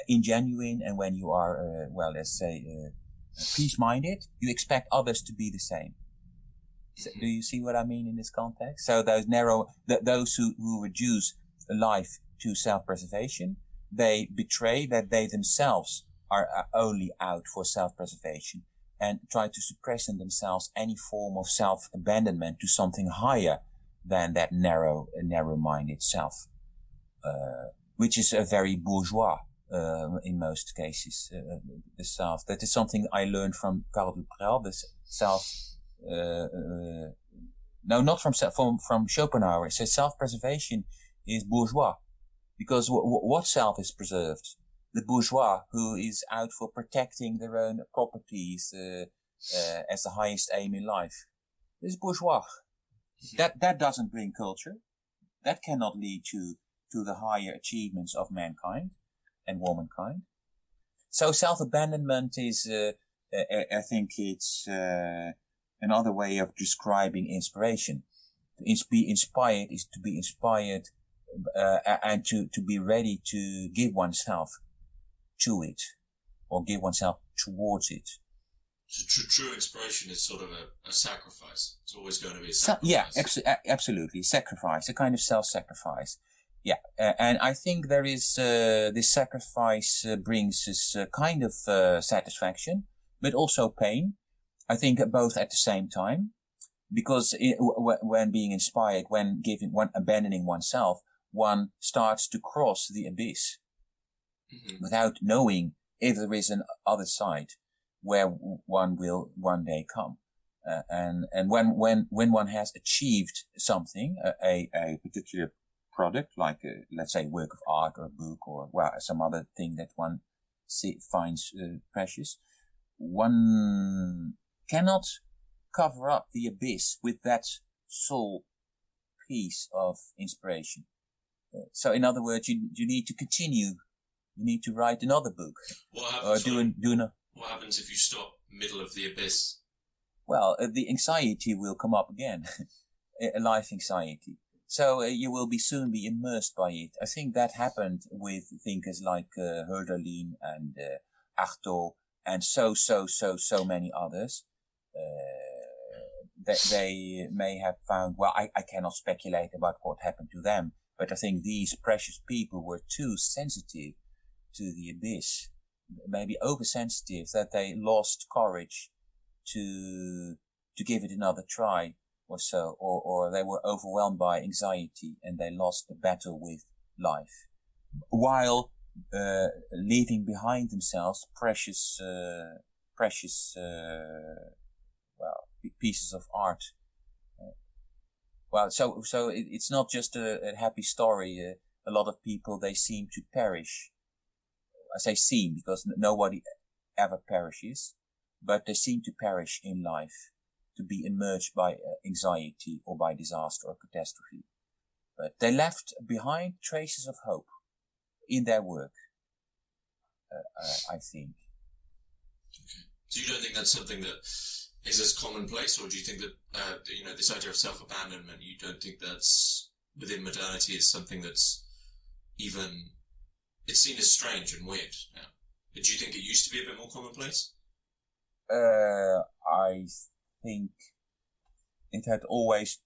ingenuine, and when you are, let's say, peace-minded, you expect others to be the same. So, do you see what I mean in this context? So those who reduce life to self-preservation, they betray that they themselves are only out for self-preservation and try to suppress in themselves any form of self-abandonment to something higher than that narrow-minded self, which is a very bourgeois in most cases. The self. That is something I learned from Prel. The self. No, not from Schopenhauer. It says self-preservation is bourgeois, because what self is preserved? The bourgeois who is out for protecting their own properties as the highest aim in life. This is bourgeois. That doesn't bring culture. That cannot lead to the higher achievements of mankind and womankind. So self-abandonment is, I think it's another way of describing inspiration. To be inspired is to be inspired and to be ready to give oneself to it, or give oneself towards it. So true inspiration is sort of a sacrifice. It's always going to be a sacrifice. Absolutely. Sacrifice, a kind of self-sacrifice. Yeah. And I think there is, this sacrifice brings us a kind of satisfaction, but also pain. I think both at the same time. Because when being inspired, when abandoning oneself, one starts to cross the abyss without knowing if there is an other side where one will one day come. And when one has achieved something, a particular product, like let's say work of art or a book or some other thing that one finds precious, one cannot cover up the abyss with that sole piece of inspiration. So in other words, you need to continue. You need to write another book. What happens, what happens if you stop middle of the abyss? Well, the anxiety will come up again. Life anxiety. So you will soon be immersed by it. I think that happened with thinkers like Hölderlin and Artaud and so many others. That they may have found, well, I cannot speculate about what happened to them, but I think these precious people were too sensitive to the abyss, maybe oversensitive, that they lost courage to give it another try or so, or they were overwhelmed by anxiety and they lost the battle with life, while leaving behind themselves precious pieces of art. So it's not just a happy story. A lot of people, they seem to perish. I say seem because nobody ever perishes, but they seem to perish in life, to be emerged by anxiety or by disaster or catastrophe. But they left behind traces of hope in their work, I think. Okay. So you don't think that's something that is as commonplace, or do you think that this idea of self-abandonment, you don't think that's within modernity is something that's even, it's seen as strange and weird now? But do you think it used to be a bit more commonplace? I think it had always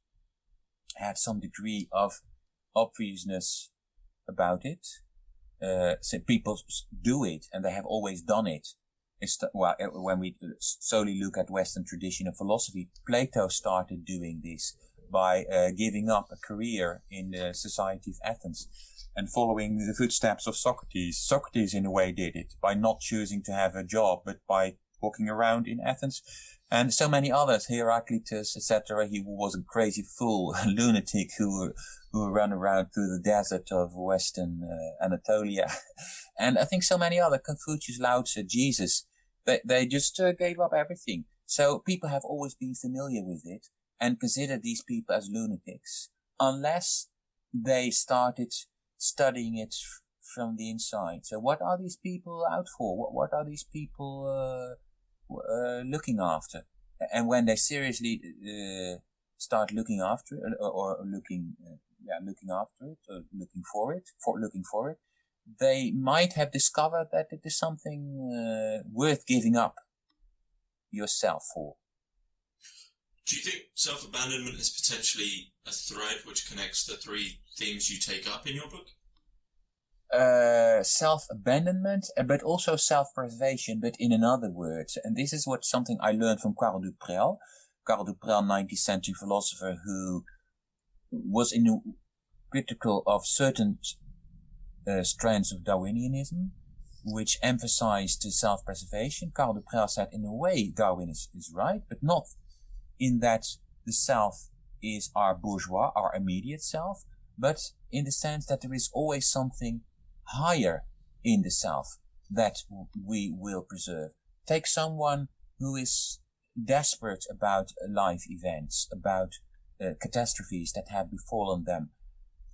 had some degree of obviousness about it. So people do it, and they have always done it. When we solely look at Western tradition of philosophy, Plato started doing this by giving up a career in the society of Athens and following the footsteps of Socrates. Socrates, in a way, did it by not choosing to have a job, but by walking around in Athens. And so many others, Heraclitus, etc. He was a crazy fool, a lunatic who ran around through the desert of Western Anatolia. And I think so many other, Confucius, Lao Tzu, Jesus, they just gave up everything. So people have always been familiar with it and considered these people as lunatics, unless they started studying it from the inside. So what are these people out for? What are these people looking after? And when they seriously start looking after it, or looking after it, or looking for it, they might have discovered that it is something worth giving up yourself for. Do you think self-abandonment is potentially a thread which connects the three themes you take up in your book? Self-abandonment, but also self-preservation, but in another word. And this is something I learned from Karl du Prel. Karl du Prel, 19th century philosopher who was critical of certain strands of Darwinianism, which emphasized self-preservation. Karl du Prel said, in a way, Darwin is right, but not in that the self is our bourgeois, our immediate self, but in the sense that there is always something higher in the self that we will preserve. Take someone who is desperate about life events, about catastrophes that have befallen them,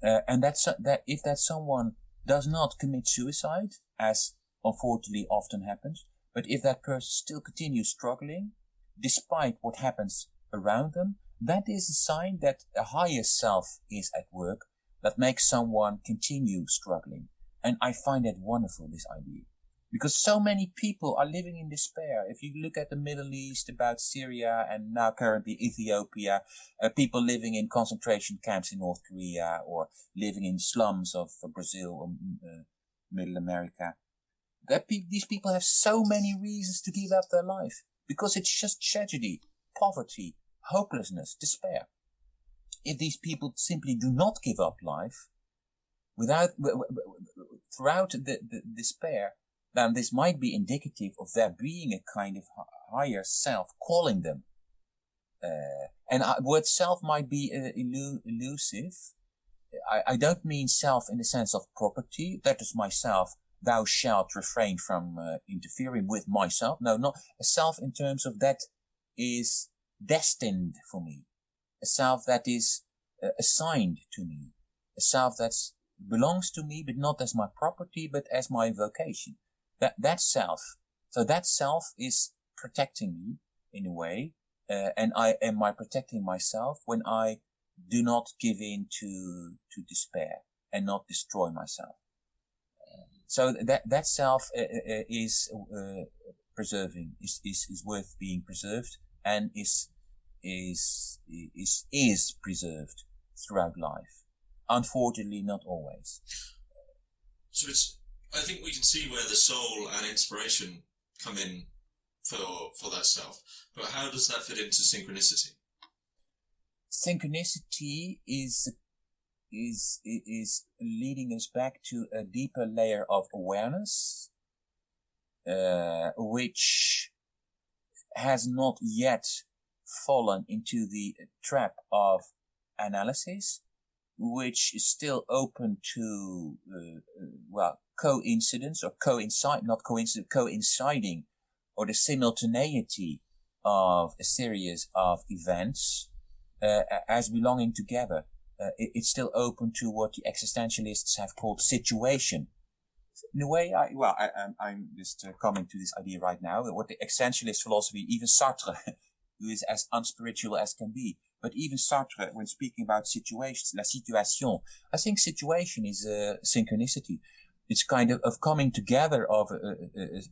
and that if that someone does not commit suicide, as unfortunately often happens. But if that person still continues struggling, despite what happens around them, that is a sign that a higher self is at work that makes someone continue struggling. And I find that wonderful, this idea. Because so many people are living in despair. If you look at the Middle East, about Syria, and now currently Ethiopia, people living in concentration camps in North Korea, or living in slums of Brazil or Middle America. These people have so many reasons to give up their life. Because it's just tragedy, poverty, hopelessness, despair. If these people simply do not give up life, throughout the despair, then this might be indicative of there being a kind of higher self calling them. And the word self might be elusive. I don't mean self in the sense of property. That is myself. Thou shalt refrain from interfering with myself. No, not a self in terms of that is destined for me. A self that is assigned to me. A self that belongs to me, but not as my property, but as my vocation. That self. So that self is protecting me in a way. And I am protecting myself when I do not give in to despair and not destroy myself. So that self is preserving, is worth being preserved, and is preserved throughout life. Unfortunately, not always. So I think we can see where the soul and inspiration come in for that self. But how does that fit into synchronicity? Synchronicity is leading us back to a deeper layer of awareness, which has not yet fallen into the trap of analysis, which is still open to, coincidence or coinciding, or the simultaneity of a series of events, as belonging together. It's still open to what the existentialists have called situation. In a way, I'm just coming to this idea right now, what the existentialist philosophy, even Sartre, who is as unspiritual as can be, but even Sartre, when speaking about situations, la situation, I think situation is synchronicity. It's kind of coming together of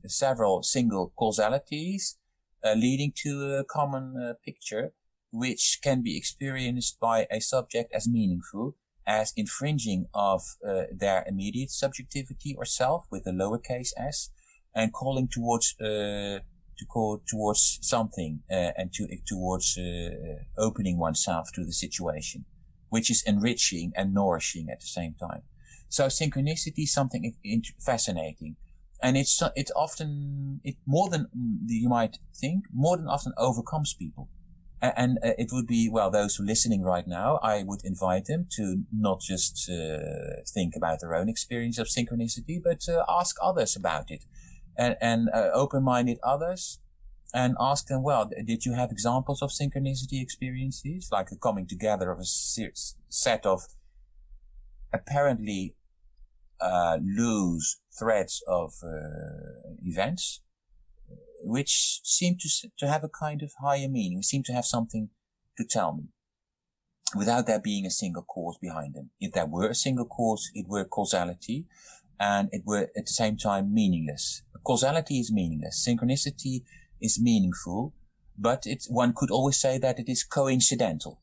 several single causalities, leading to a common picture, which can be experienced by a subject as meaningful, as infringing of their immediate subjectivity or self with a lowercase s, and calling towards something and towards opening oneself to the situation, which is enriching and nourishing at the same time. So synchronicity is something fascinating, and it more than you might think, more than often overcomes people. And it would be, those who are listening right now, I would invite them to not just think about their own experience of synchronicity, but ask others about it, and open-minded others, and ask them, did you have examples of synchronicity experiences, like the coming together of a set of apparently loose threads of events, which seem to have a kind of higher meaning, seem to have something to tell me, without there being a single cause behind them. If there were a single cause, it were causality, and it were at the same time meaningless. Causality is meaningless. Synchronicity is meaningful, but one could always say that it is coincidental.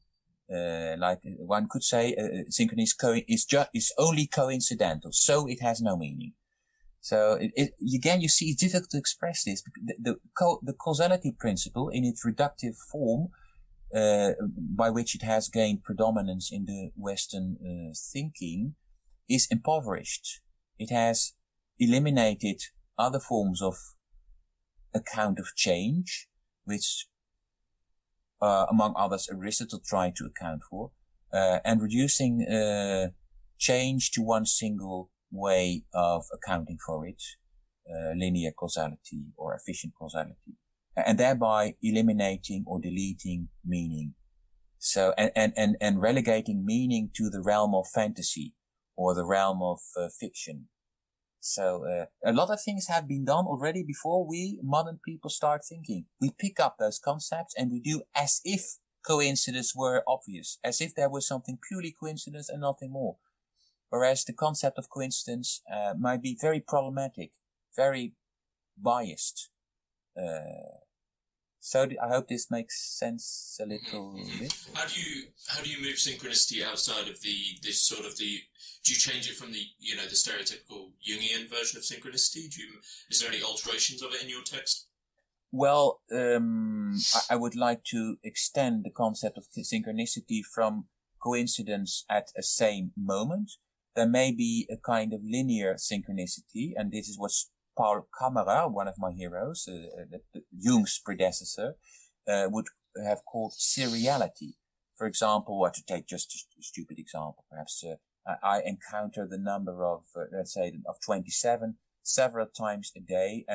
Like one could say, synchronicity is only coincidental, so it has no meaning. So again, you see, it's difficult to express this. The causality principle in its reductive form, by which it has gained predominance in the Western thinking, is impoverished. It has eliminated other forms of account of change, which, among others, Aristotle tried to account for, and reducing change to one single way of accounting for it, linear causality or efficient causality, and thereby eliminating or deleting meaning. So, and relegating meaning to the realm of fantasy or the realm of fiction. So a lot of things have been done already before we modern people start thinking. We pick up those concepts and we do as if coincidence were obvious, as if there was something purely coincidence and nothing more. Whereas the concept of coincidence might be very problematic, very biased. So I hope this makes sense a little bit. How do you move synchronicity outside of do you change it from the stereotypical Jungian version of synchronicity? Is there any alterations of it in your text? Well, I would like to extend the concept of synchronicity from coincidence at a same moment. There may be a kind of linear synchronicity, and this is what Paul Kammerer, one of my heroes, Jung's predecessor, would have called seriality. For example, to take just a stupid example, perhaps I encounter the number of, let's say, of 27 several times a day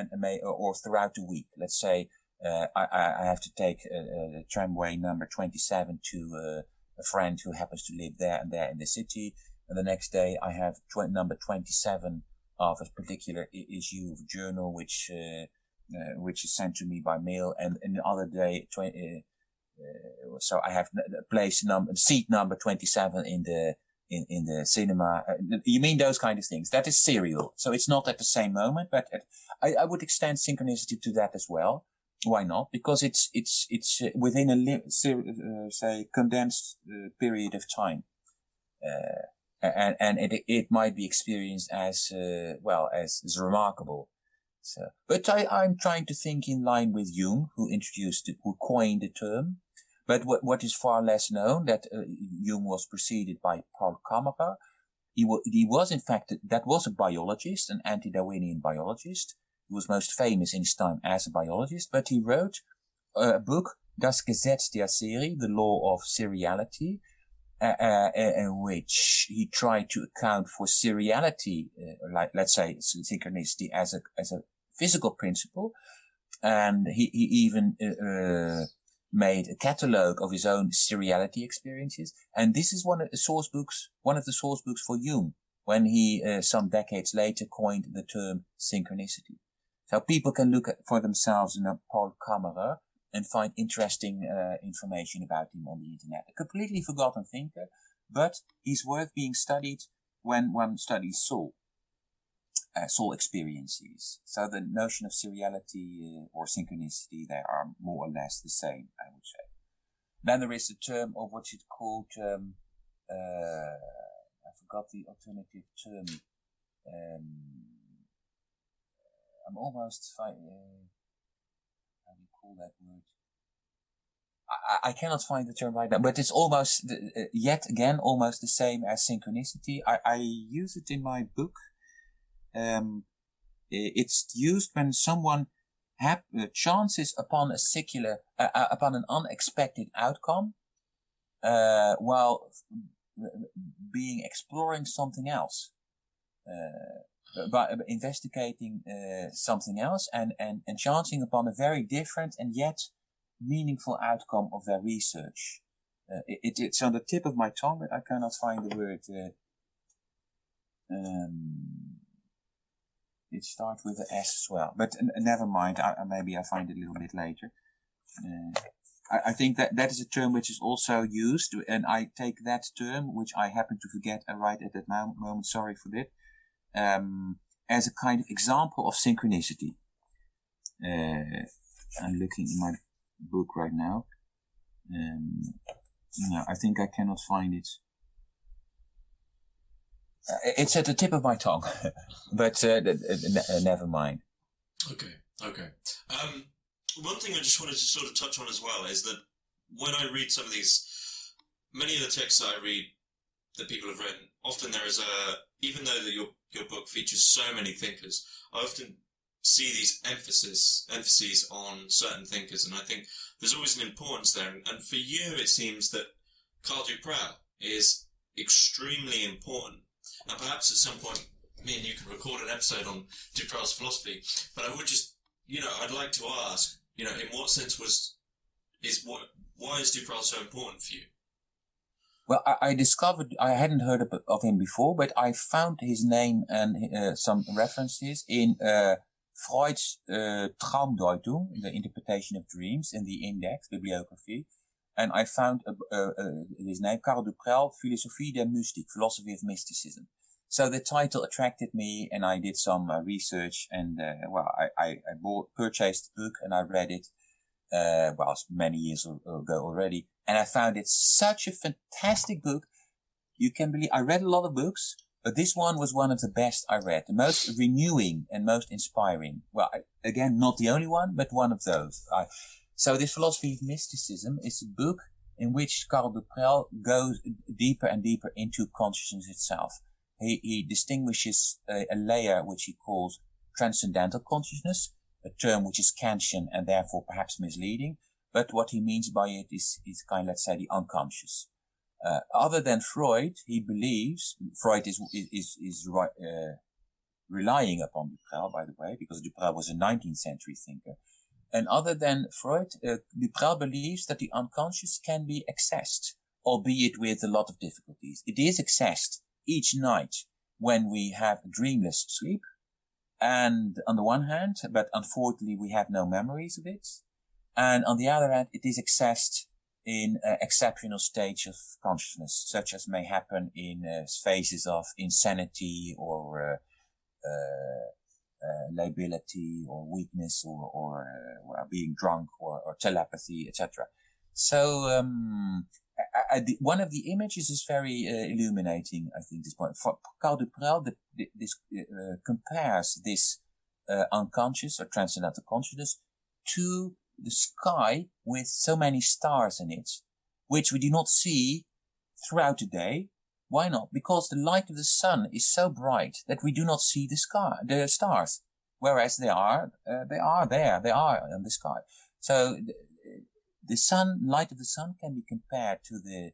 or throughout the week. Let's say I have to take a tramway number 27 to a friend who happens to live there and there in the city, and the next day I have number 27 of a particular issue of a journal which is sent to me by mail, and another day so I have seat number 27 in the cinema. You mean those kind of things? That is serial. So it's not at the same moment, but I would extend synchronicity to that as well. Why not? Because it's within a condensed period of time. And it might be experienced as remarkable. So, but I'm trying to think in line with Jung, who coined the term. But what is far less known, that Jung was preceded by Paul Kammerer. He was in fact, that was a biologist, an anti-Darwinian biologist. He was most famous in his time as a biologist, but he wrote a book, Das Gesetz der Serie, the law of seriality, in which he tried to account for seriality, let's say synchronicity, as a physical principle, and he even made a catalogue of his own seriality experiences. And this is one of the source books for Jung, when he some decades later coined the term synchronicity. So people can look for themselves in Paul Kammerer and find interesting information about him on the internet. A completely forgotten thinker, but he's worth being studied when one studies soul experiences. So the notion of seriality or synchronicity, they are more or less the same, I would say. Then there is the term of what's it called, I forgot the alternative term. I'm almost how do you call that word? I cannot find the term right now, but it's almost, yet again, almost the same as synchronicity. I use it in my book. It's used when someone chances upon upon an unexpected outcome, while exploring something else, by investigating something else, and chancing upon a very different and yet meaningful outcome of their research. It's on the tip of my tongue, but I cannot find the word. It starts with an S as well, but never mind. Maybe I'll find it a little bit later. I think that is a term which is also used, and I take that term, which I happen to forget right at that moment, sorry for that, as a kind of example of synchronicity. I'm looking in my book right now. No, I think I cannot find it. It's at the tip of my tongue, but never mind. Okay. One thing I just wanted to sort of touch on as well is that when I read some of these, many of the texts that I read that people have written, often there is even though that your book features so many thinkers, I often see these emphases on certain thinkers, and I think there's always an importance there. And for you, it seems that Karl Prel is extremely important. And perhaps at some point, me and you can record an episode on Prel's philosophy. But I would just, I'd like to ask, in what sense why is Prel so important for you? Well, I discovered, I hadn't heard of him before, but I found his name and some references in Freud's Traumdeutung, the interpretation of dreams, in the index, bibliography. And I found his name, Karl de Prel, Philosophie der Mystik, Philosophy of Mysticism. So the title attracted me, and I did some research, and I purchased the book, and I read it. Many years ago already, and I found it such a fantastic book. You can believe I read a lot of books, but this one was one of the best I read, the most renewing and most inspiring. Well, again, not the only one, but one of those. So this Philosophy of Mysticism is a book in which Karl de Prel goes deeper and deeper into consciousness itself. He distinguishes a layer which he calls Transcendental Consciousness, a term which is Kantian and therefore perhaps misleading, but what he means by it is kind of, let's say, the unconscious. Other than Freud, he believes Freud is relying upon Duprel, by the way, because Duprel was a 19th century thinker. And other than Freud, Duprel believes that the unconscious can be accessed, albeit with a lot of difficulties. It is accessed each night when we have a dreamless sleep. And on the one hand, but unfortunately we have no memories of it. And on the other hand, it is accessed in exceptional states of consciousness, such as may happen in phases of insanity or lability or weakness or being drunk or telepathy, etc. So one of the images is very illuminating, I think, this point. For Karl de Prel, compares this unconscious or transcendental consciousness to the sky with so many stars in it, which we do not see throughout the day. Why not? Because the light of the sun is so bright that we do not see the stars, whereas they are there, they are in the sky. So the light of the sun can be compared to the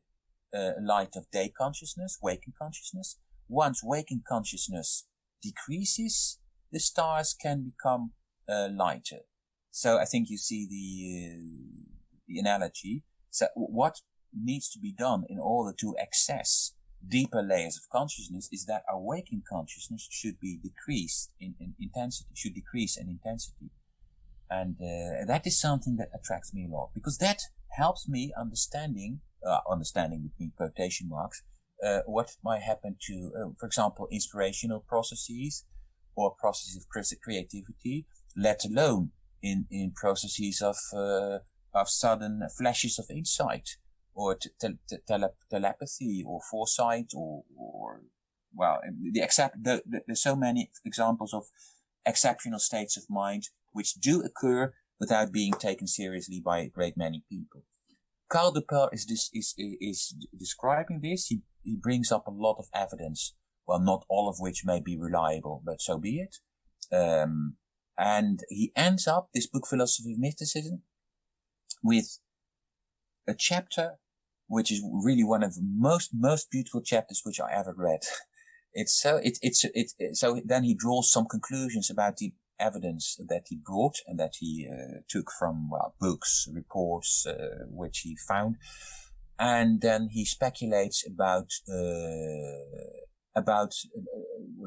light of day consciousness, waking consciousness. Once waking consciousness decreases, the stars can become lighter. So I think you see the analogy. So what needs to be done in order to access deeper layers of consciousness is that our waking consciousness should be decreased in intensity, should decrease in intensity. And that is something that attracts me a lot, because that helps me understanding between quotation marks, what might happen to, for example, inspirational processes or processes of creativity, let alone in processes of sudden flashes of insight or telepathy or foresight there's so many examples of exceptional states of mind which do occur without being taken seriously by a great many people. Karl de Prel is describing this. He brings up a lot of evidence, well, not all of which may be reliable, but so be it. And he ends up this book, Philosophy of Mysticism, with a chapter which is really one of the most beautiful chapters which I ever read. So then he draws some conclusions about the evidence that he brought and that he took from books, reports which he found, and then he speculates about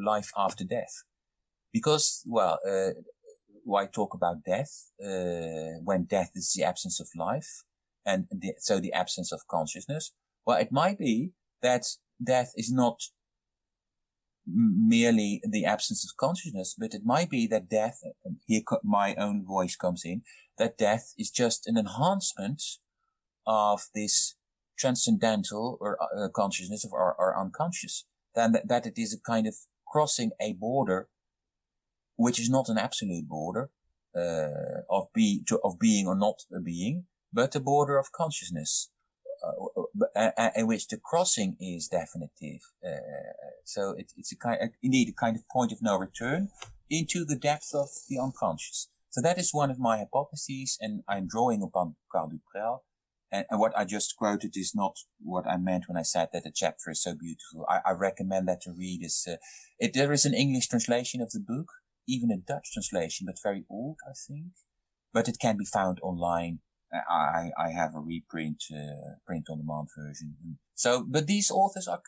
life after death, because why talk about death when death is the absence of life and so the absence of consciousness? Well, it might be that death is not merely the absence of consciousness, but it might be that death, here my own voice comes in, that death is just an enhancement of this transcendental or consciousness of our unconscious, then that it is a kind of crossing a border which is not an absolute border of being or not a being, but a border of consciousness, in which the crossing is definitive. So it's indeed a kind of point of no return into the depth of the unconscious. So that is one of my hypotheses, and I'm drawing upon Karl de Prel. And what I just quoted is not what I meant when I said that the chapter is so beautiful. I recommend that to read. There is an English translation of the book, even a Dutch translation, but very old, I think. But it can be found online. I have a reprint, print-on-demand version. So, but these authors are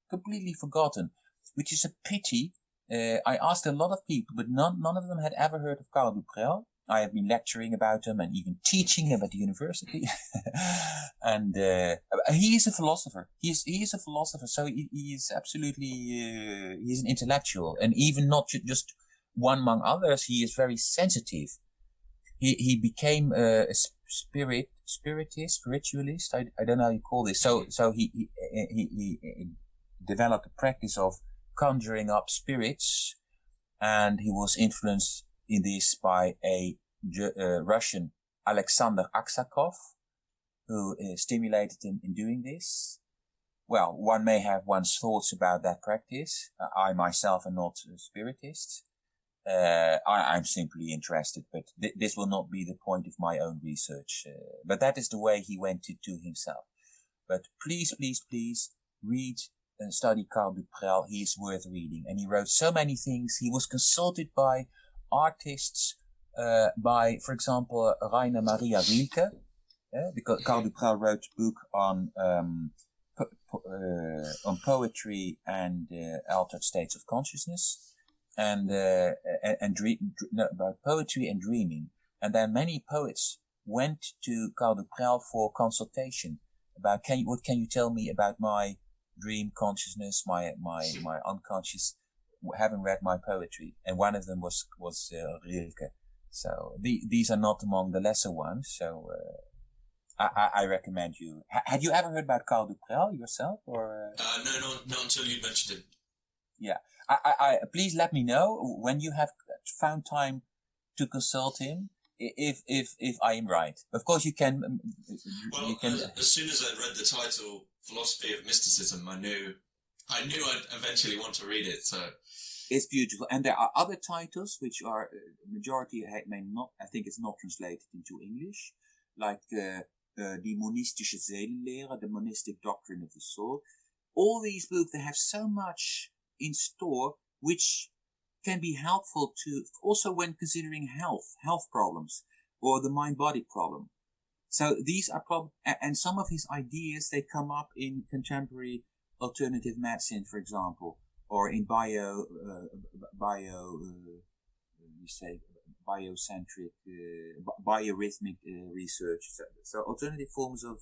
completely forgotten, which is a pity. I asked a lot of people, but none of them had ever heard of Karl Prel. I have been lecturing about him and even teaching him at the university. And he is a philosopher. He is a philosopher, so he is absolutely he's an intellectual, and even not just one among others. He is very sensitive. He became a spiritualist. I don't know how you call this. So he developed a practice of conjuring up spirits, and he was influenced in this by a Russian, Alexander Aksakov, who stimulated him in doing this. Well, one may have one's thoughts about that practice. I myself am not a spiritist. I'm simply interested, but this will not be the point of my own research. But that is the way he went to himself. But please read and study Karl Prel. He is worth reading. And he wrote so many things. He was consulted by artists, by, for example, Rainer Maria Rilke, because Karl Prel wrote a book on poetry and altered states of consciousness. And about poetry and dreaming. And then many poets went to Karl Prel for consultation about, what can you tell me about my dream consciousness, my unconscious, having read my poetry. And one of them was Rilke. So these are not among the lesser ones. So I recommend you. Had you ever heard about Karl Prel yourself, or? No, not until you mentioned it. Yeah. I please let me know when you have found time to consult him, if I am right. Of course, you can. As soon as I read the title, Philosophy of Mysticism, I knew I'd eventually want to read it. So it's beautiful, and there are other titles which are majority may not. I think it's not translated into English, like Die monistische Seelenlehre, the monistic doctrine of the soul. All these books, they have so much in store, which can be helpful to also when considering health problems, or the mind-body problem. So these are and some of his ideas, they come up in contemporary alternative medicine, for example, or in biocentric, biorhythmic research. So alternative forms of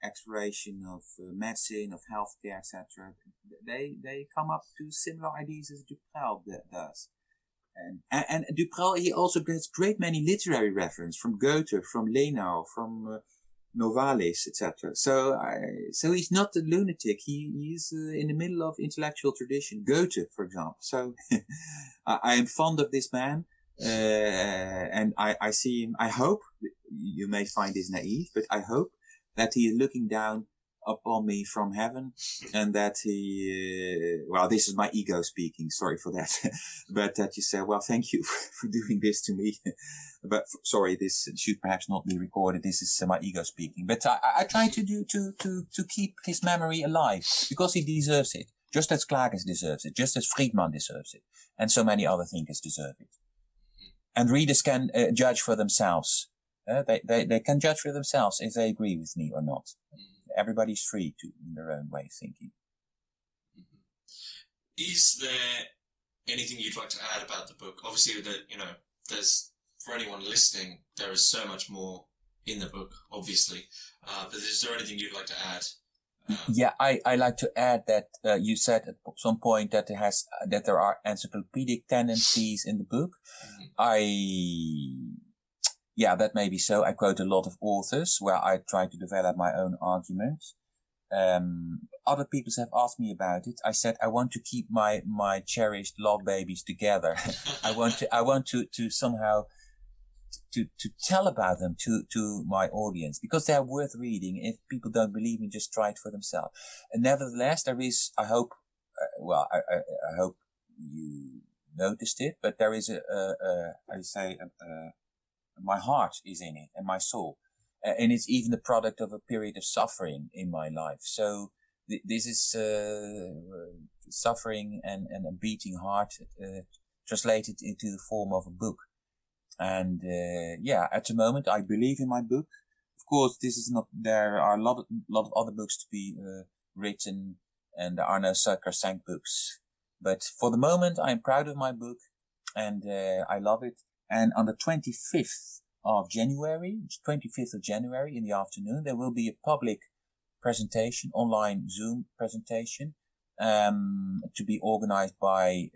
exploration of medicine, of healthcare, etc. They come up to similar ideas as Duprel does. And Duprel, he also gets great many literary reference from Goethe, from Lenau, from Novalis, etc. So he's not a lunatic. He's in the middle of intellectual tradition. Goethe, for example. So I am fond of this man. And I see him. I hope, you may find this naive, but I hope that he is looking down upon me from heaven, and that he, this is my ego speaking, sorry for that, but that you say, well, thank you for doing this to me, but sorry, this should perhaps not be recorded, this is my ego speaking, but I try to keep his memory alive, because he deserves it, just as Klages deserves it, just as Friedman deserves it, and so many other thinkers deserve it. And readers can judge for themselves. They can judge for themselves if they agree with me or not. Everybody's free to, in their own way of thinking. Is there anything you'd like to add about the book? Obviously, there's, for anyone listening, there is so much more in the book, obviously. But is there anything you'd like to add? Yeah, I like to add that you said at some point that there are encyclopedic tendencies in the book. Yeah, that may be so. I quote a lot of authors where I try to develop my own argument. Other people have asked me about it. I said I want to keep my cherished love babies together. I want to somehow to tell about them to my audience, because they are worth reading. If people don't believe me, just try it for themselves. And nevertheless, there is, I hope, I hope you noticed it, but there is my heart is in it, and my soul. And it's even the product of a period of suffering in my life. So this is suffering and a beating heart translated into the form of a book. And at the moment, I believe in my book. Of course, this is not. There are a lot of other books to be written, and there are no sacrosanct books. But for the moment, I am proud of my book, and I love it. And on the 25th of January, in the afternoon, there will be a public presentation, online Zoom presentation, to be organized by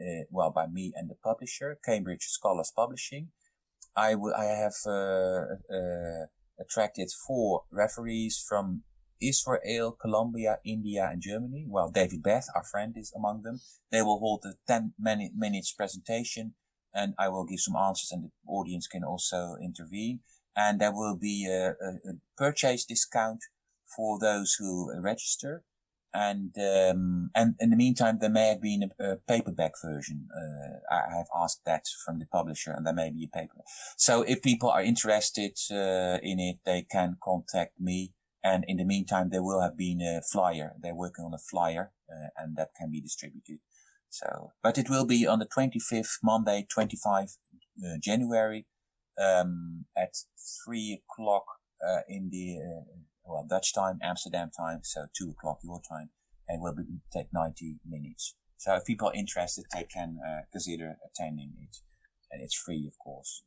me and the publisher, Cambridge Scholars Publishing. I have attracted 4 referees from Israel, Colombia, India, and Germany. Well, David Beth, our friend, is among them. They will hold a 10 minutes presentation, and I will give some answers, and the audience can also intervene. And there will be a purchase discount for those who register. And in the meantime, there may have been a paperback version. I have asked that from the publisher, and there may be a paperback. So if people are interested in it, they can contact me. And in the meantime, there will have been a flyer. They're working on a flyer, and that can be distributed. So, but it will be on the 25th, Monday, 25 January, at 3 o'clock in the Dutch time, Amsterdam time, so 2 o'clock your time, and will take 90 minutes. So if people are interested, they can consider attending it, and it's free, of course.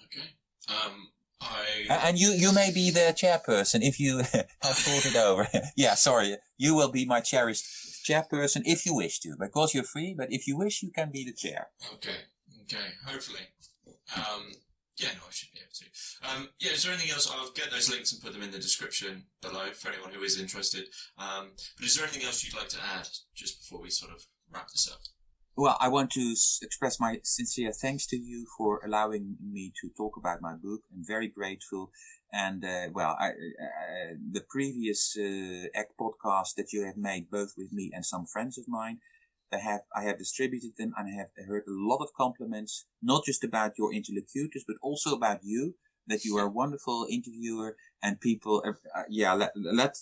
Okay. And you may be the chairperson if you have thought it over. Yeah, sorry, you will be my cherished chairperson if you wish to, because you're free. But if you wish, you can be the chair. Okay. Hopefully. I should be able to. Is there anything else? I'll get those links and put them in the description below for anyone who is interested. But is there anything else you'd like to add just before we sort of wrap this up? Well, I want to express my sincere thanks to you for allowing me to talk about my book. I'm very grateful. And, the previous podcast that you have made, both with me and some friends of mine, I have distributed them, and I have heard a lot of compliments, not just about your interlocutors, but also about you, that you are a wonderful interviewer, and people, let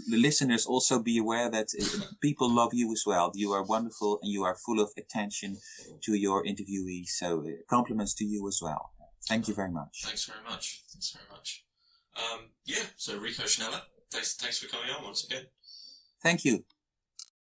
the listeners also be aware that people love you as well. You are wonderful, and you are full of attention to your interviewees. So compliments to you as well. Thank you very much. Thanks very much. So Rico Sneller, thanks for coming on once again. Thank you.